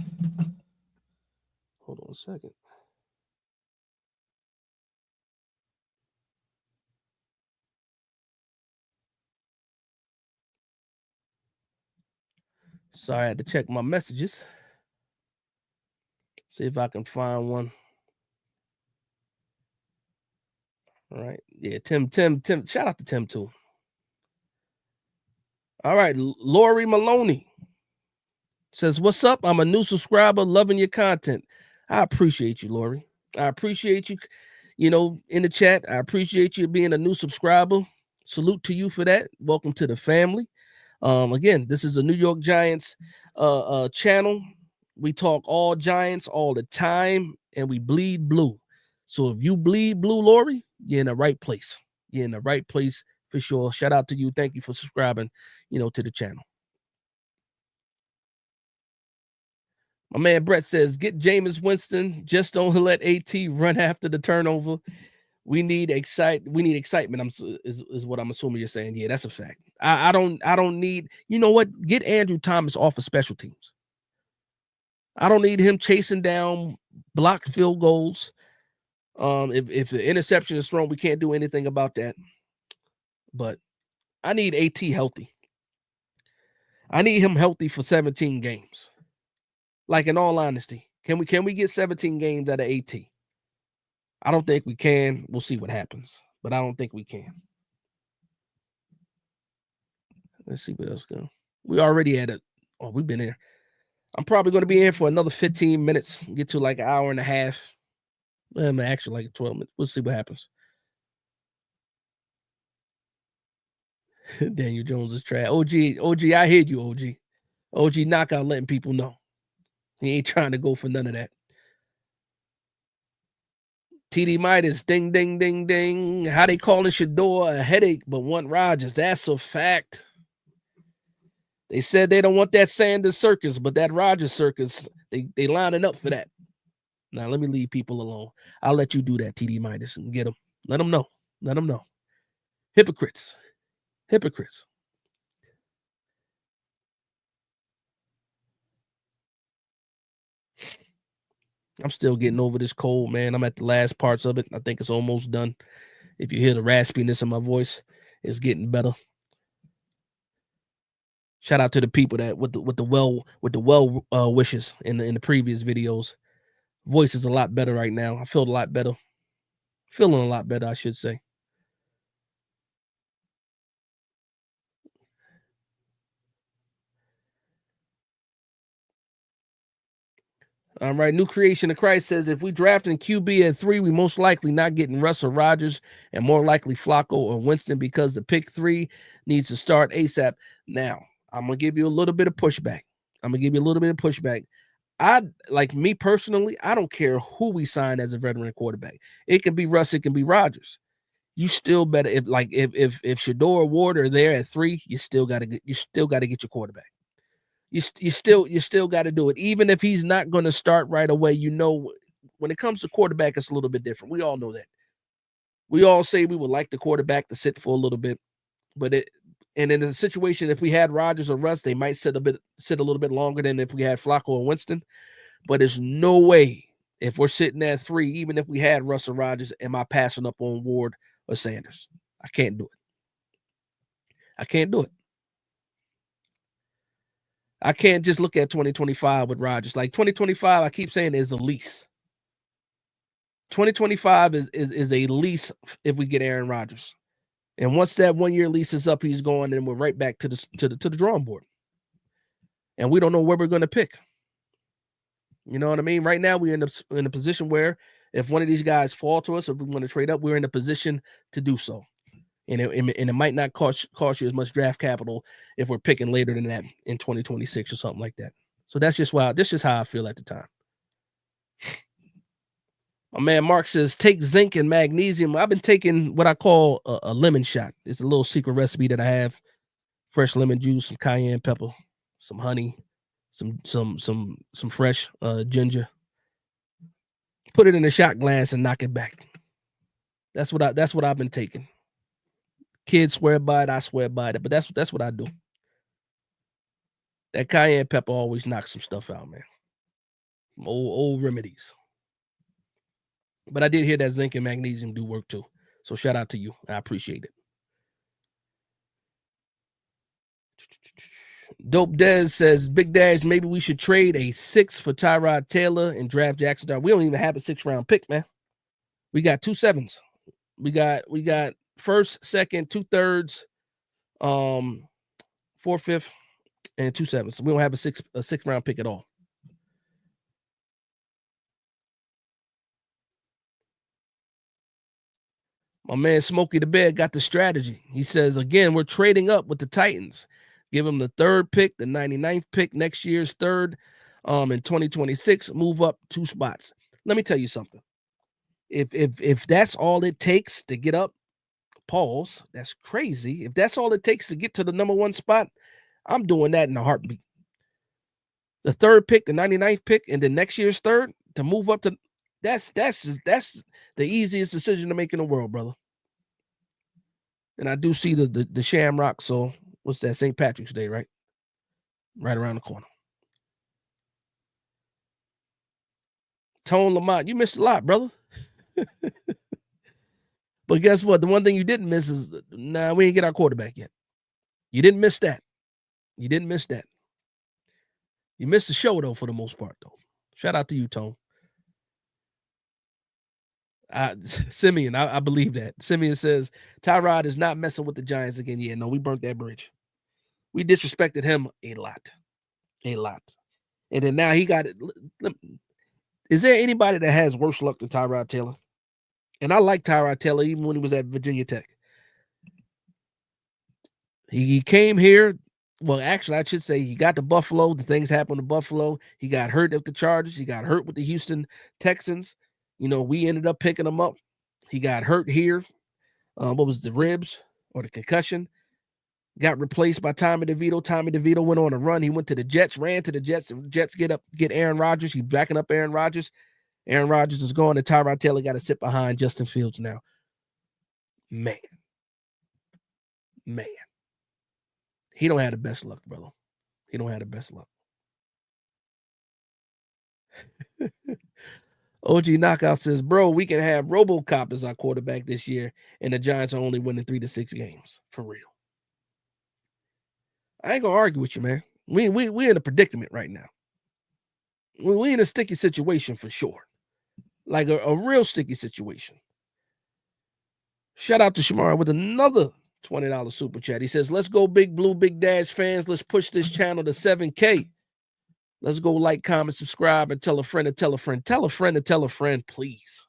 Hold on a second. Sorry, I had to check my messages. See if I can find one. All right. Yeah, Tim. Shout out to Tim too. All right, Lori Maloney says, "What's up? I'm a new subscriber, loving your content. I appreciate you, Lori. I appreciate you, in the chat. I appreciate you being a new subscriber. Salute to you for that. Welcome to the family. Again, this is a New York Giants channel. We talk all Giants all the time, and we bleed blue. So if you bleed blue, Lori, you're in the right place. You're in the right place for sure. Shout out to you. Thank you for subscribing, to the channel." My man Brett says, "Get Jameis Winston. Just don't let AT run after the turnover. We need excitement." Is what I'm assuming you're saying. Yeah, that's a fact. I don't need. You know what? Get Andrew Thomas off of special teams. I don't need him chasing down blocked field goals. If the interception is thrown, we can't do anything about that. But I need AT healthy. I need him healthy for 17 games. Like, in all honesty, can we get 17 games out of AT? I don't think we can. We'll see what happens, but I don't think we can. Let's see what else go. We already had it. Oh, we've been here. I'm probably going to be here for another 15 minutes. Get to like an hour and a half. Actually, like 12 minutes. We'll see what happens. Daniel Jones is trash. OG, I hear you, OG. OG knockout letting people know. He ain't trying to go for none of that. TD Midas, ding, ding, ding, ding. How they calling Shador a headache but want Rodgers? That's a fact. They said they don't want that Sanders circus, but that Rodgers circus, they lining up for that. Now, let me leave people alone. I'll let you do that, TD Midas, and get them. Let them know. Let them know. Hypocrites. Hypocrites. I'm still getting over this cold, man. I'm at the last parts of it. I think it's almost done. If you hear the raspiness in my voice, it's getting better. Shout out to the people that with the well wishes in the previous videos. Voice is a lot better right now. I feel a lot better. Feeling a lot better, I should say. All right, New Creation of Christ says, if we draft in QB at 3, we most likely not getting Russell Rodgers and more likely Flacco or Winston because the pick 3 needs to start ASAP. Now, I'm going to give you a little bit of pushback. Like me personally, I don't care who we sign as a veteran quarterback. It can be Russ, it can be Rodgers. You still better if Shador or Ward are there at 3, you still got to get your quarterback. You still got to do it, even if he's not going to start right away. When it comes to quarterback, it's a little bit different. We all know that. We all say we would like the quarterback to sit for a little bit, and in a situation, if we had Rodgers or Russ, they might sit a little bit longer than if we had Flacco or Winston. But there's no way if we're sitting at 3, even if we had Russ or Rodgers, am I passing up on Ward or Sanders? I can't do it. I can't just look at 2025 with Rodgers. Like 2025, I keep saying is a lease. 2025 is a lease if we get Aaron Rodgers. And once that 1-year lease is up, he's going, and we're right back to the drawing board. And we don't know where we're going to pick. You know what I mean? Right now, we're in a position where if one of these guys fall to us, if we want to trade up, we're in a position to do so. And it might not cost you as much draft capital if we're picking later than that in 2026 or something like that. So that's just how I feel at the time. My man Mark says, take zinc and magnesium. I've been taking what I call a lemon shot. It's a little secret recipe that I have. Fresh lemon juice, some cayenne pepper, some honey, some fresh ginger. Put it in a shot glass and knock it back. That's what I've been taking. Kids swear by it, I swear by it, but that's what I do. That cayenne pepper always knocks some stuff out, man. Old remedies. But I did hear that zinc and magnesium do work too. So shout out to you. I appreciate it. Dope Dez says, Big Dash, maybe we should trade a 6 for Tyrod Taylor and draft Jackson Dart. We don't even have a 6th round pick, man. We got 2 7s. We got first, second, 2/3, 4/5, and 2 7s. So we don't have a 6th round pick at all. My man Smokey the Bear got the strategy. He says, again, we're trading up with the Titans. Give them the 3rd pick, the 99th pick, next year's 3rd, in 2026, move up 2 spots. Let me tell you something. If that's all it takes to get up, pause, that's crazy. If that's all it takes to get to the number 1 spot, I'm doing that in a heartbeat. The 3rd pick, the 99th pick, and then next year's 3rd to move up to that's the easiest decision to make in the world, brother. And I do see the Shamrock. So what's that? St. Patrick's Day, right? Right around the corner. Tone Lamont, you missed a lot, brother. But guess what? The one thing you didn't miss is, we ain't get our quarterback yet. You didn't miss that. You didn't miss that. You missed the show, though, for the most part, though. Shout out to you, Tone. Simeon, I believe that. Simeon says, Tyrod is not messing with the Giants again. Yeah, no, we burnt that bridge. We disrespected him a lot. A lot. And then now he got it. Is there anybody that has worse luck than Tyrod Taylor? And I like Tyrod Taylor even when he was at Virginia Tech. He came here. Well, actually, I should say he got to Buffalo. The things happened to Buffalo. He got hurt at the Chargers. He got hurt with the Houston Texans. We ended up picking him up. He got hurt here. What was the ribs or the concussion? Got replaced by Tommy DeVito. Tommy DeVito went on a run. He went to the Jets, ran to the Jets. The Jets get Aaron Rodgers. He's backing up Aaron Rodgers. Aaron Rodgers is gone, and Tyrod Taylor got to sit behind Justin Fields now. Man. He don't have the best luck, brother. He don't have the best luck. OG Knockout says, bro, we can have RoboCop as our quarterback this year, and the Giants are only winning 3 to 6 games. For real. I ain't gonna argue with you, man. We in a predicament right now. We in a sticky situation for sure. Like a real sticky situation. Shout out to Shamar with another $20 super chat. He says, let's go Big Blue, Big Dash fans. Let's push this channel to 7K. Let's go like, comment, subscribe, and tell a friend to tell a friend. Tell a friend to tell a friend, please.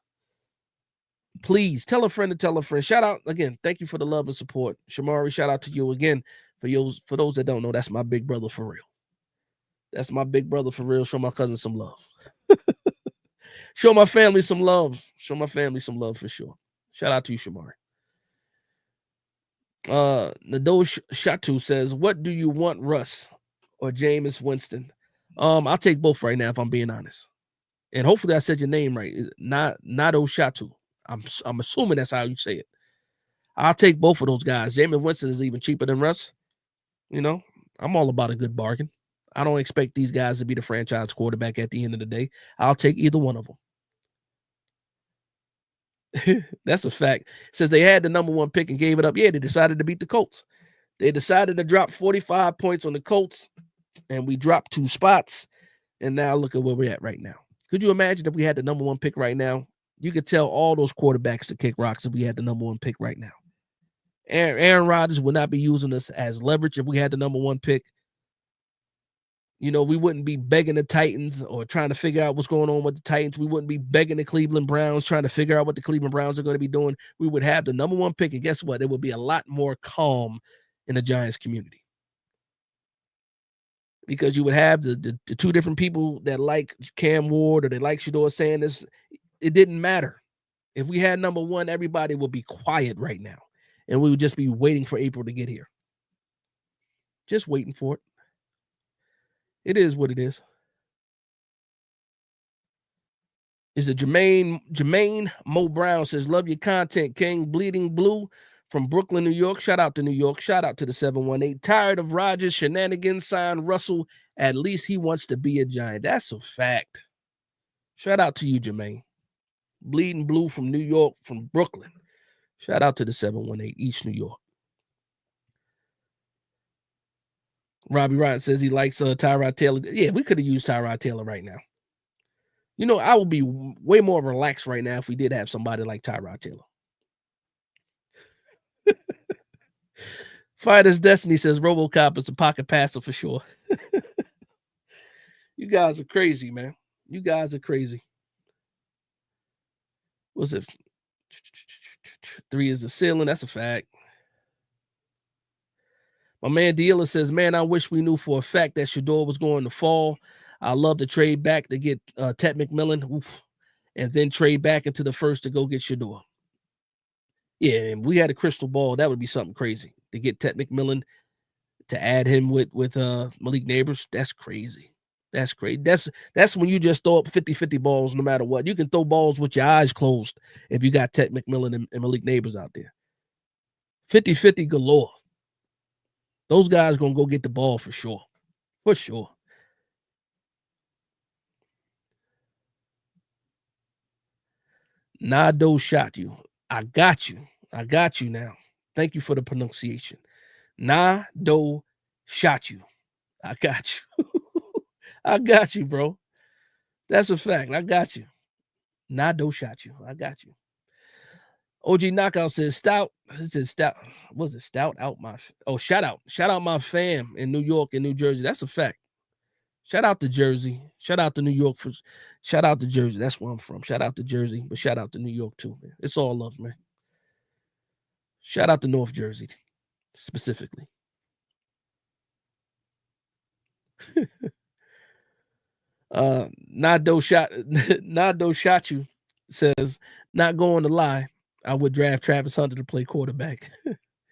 Please, tell a friend to tell a friend. Shout out, again, thank you for the love and support. Shamari, shout out to you again. For those that don't know, that's my big brother for real. That's my big brother for real. Show my cousin some love. Show my family some love. Show my family some love for sure. Shout out to you, Shamari. Nadosh Shatu says, what do you want, Russ or Jameis Winston? I'll take both right now if I'm being honest. And hopefully I said your name right. Nado Shatu. I'm assuming that's how you say it. I'll take both of those guys. Jameis Winston is even cheaper than Russ. I'm all about a good bargain. I don't expect these guys to be the franchise quarterback at the end of the day. I'll take either one of them. That's a fact. Says they had the number 1 pick and gave it up. Yeah, they decided to beat the Colts. They decided to drop 45 points on the Colts, and we dropped 2 spots. And now look at where we're at right now. Could you imagine if we had the number 1 pick right now? You could tell all those quarterbacks to kick rocks if we had the number 1 pick right now. Aaron Rodgers would not be using us as leverage if we had the number 1 pick. You know, we wouldn't be begging the Titans or trying to figure out what's going on with the Titans. We wouldn't be begging the Cleveland Browns, trying to figure out what the Cleveland Browns are going to be doing. We would have the number 1 pick, and guess what? It would be a lot more calm in the Giants community. Because you would have the 2 different people that like Cam Ward or they like Shedeur Sanders. It didn't matter. If we had number 1, everybody would be quiet right now. And we would just be waiting for April to get here. Just waiting for it. It is what it is. Is it Jermaine Mo Brown says, love your content, King. Bleeding Blue from Brooklyn, New York. Shout out to New York. Shout out to the 718. Tired of Rodgers shenanigans. Signed Russell. At least he wants to be a Giant. That's a fact. Shout out to you, Jermaine. Bleeding Blue from New York, from Brooklyn. Shout out to the 718, East New York. Robbie Ryan says he likes Tyrod Taylor. Yeah, we could have used Tyrod Taylor right now. You know, I would be way more relaxed right now if we did have somebody like Tyrod Taylor. Fighter's Destiny says RoboCop is a pocket passer for sure. You guys are crazy, man. You guys are crazy. What's it? 3 is the ceiling. That's a fact. My man Dealer says, man, I wish we knew for a fact that Shedeur was going to fall. I love to trade back to get Ted McMillan. Oof, and then trade back into the first to go get Shedeur. Yeah, and we had a crystal ball. That would be something crazy to get Ted McMillan, to add him with Malik Neighbors. That's crazy. That's crazy. That's when you just throw up 50-50 balls no matter what. You can throw balls with your eyes closed if you got Ted McMillan and Malik Neighbors out there. 50-50 galore. Those guys going to go get the ball for sure. For sure. Nado shot you. I got you. I got you now. Thank you for the pronunciation. Nado shot you. I got you. I got you, bro. That's a fact. I got you. Nado shot you. I got you. OG Knockout says stout. It says stout. What was it? Stout out my. Oh, shout out. Shout out my fam in New York and New Jersey. That's a fact. Shout out to Jersey. Shout out to New York. Shout out to Jersey. That's where I'm from. Shout out to Jersey, but shout out to New York too, man. It's all love, man. Shout out to North Jersey specifically. Nado shot you says, not going to lie, I would draft Travis Hunter to play quarterback.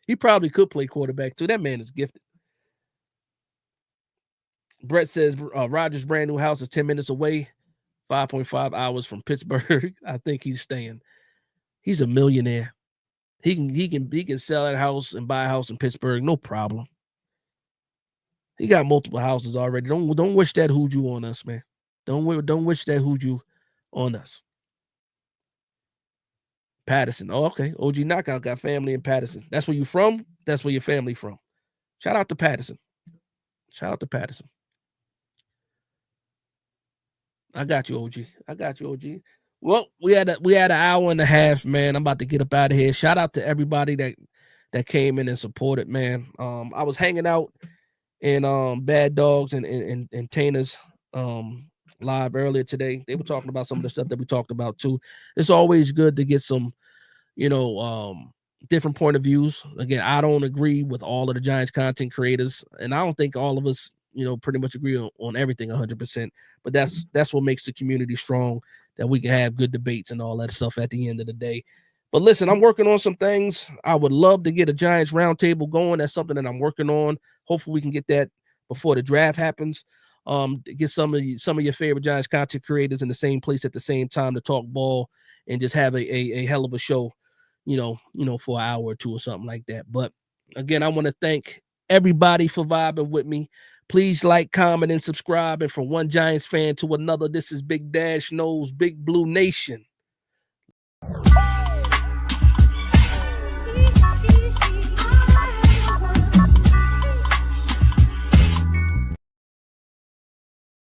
He probably could play quarterback too. That man is gifted. Brett says Rodgers' brand new house is 10 minutes away, 5.5 hours from Pittsburgh. I think he's staying. He's a millionaire. He can sell that house and buy a house in Pittsburgh, no problem. He got multiple houses already. Don't wish that hoodoo on us, man. Don't wish that hoodoo on us. Patterson. Oh, okay. OG Knockout got family in Patterson. That's where you from? That's where your family from. Shout out to Patterson. Shout out to Patterson. I got you, OG. I got you, OG. Well, we had an hour and a half, man. I'm about to get up out of here. Shout out to everybody that came in and supported, man. I was hanging out in Bad Dogs and Tana's live earlier today. They were talking about some of the stuff that we talked about too. It's always good to get some, different point of views. Again, I don't agree with all of the Giants content creators, and I don't think all of us, pretty much agree on everything 100%. But that's what makes the community strong, that we can have good debates and all that stuff at the end of the day. But listen, I'm working on some things. I would love to get a Giants roundtable going. That's something that I'm working on. Hopefully we can get that before the draft happens. Get some of your favorite Giants content creators in the same place at the same time to talk ball and just have a hell of a show, for an hour or two or something like that. But again, I want to thank everybody for vibing with me. Please like, comment, and subscribe. And from one Giants fan to another, this is Big Dash Knows Big Blue Nation.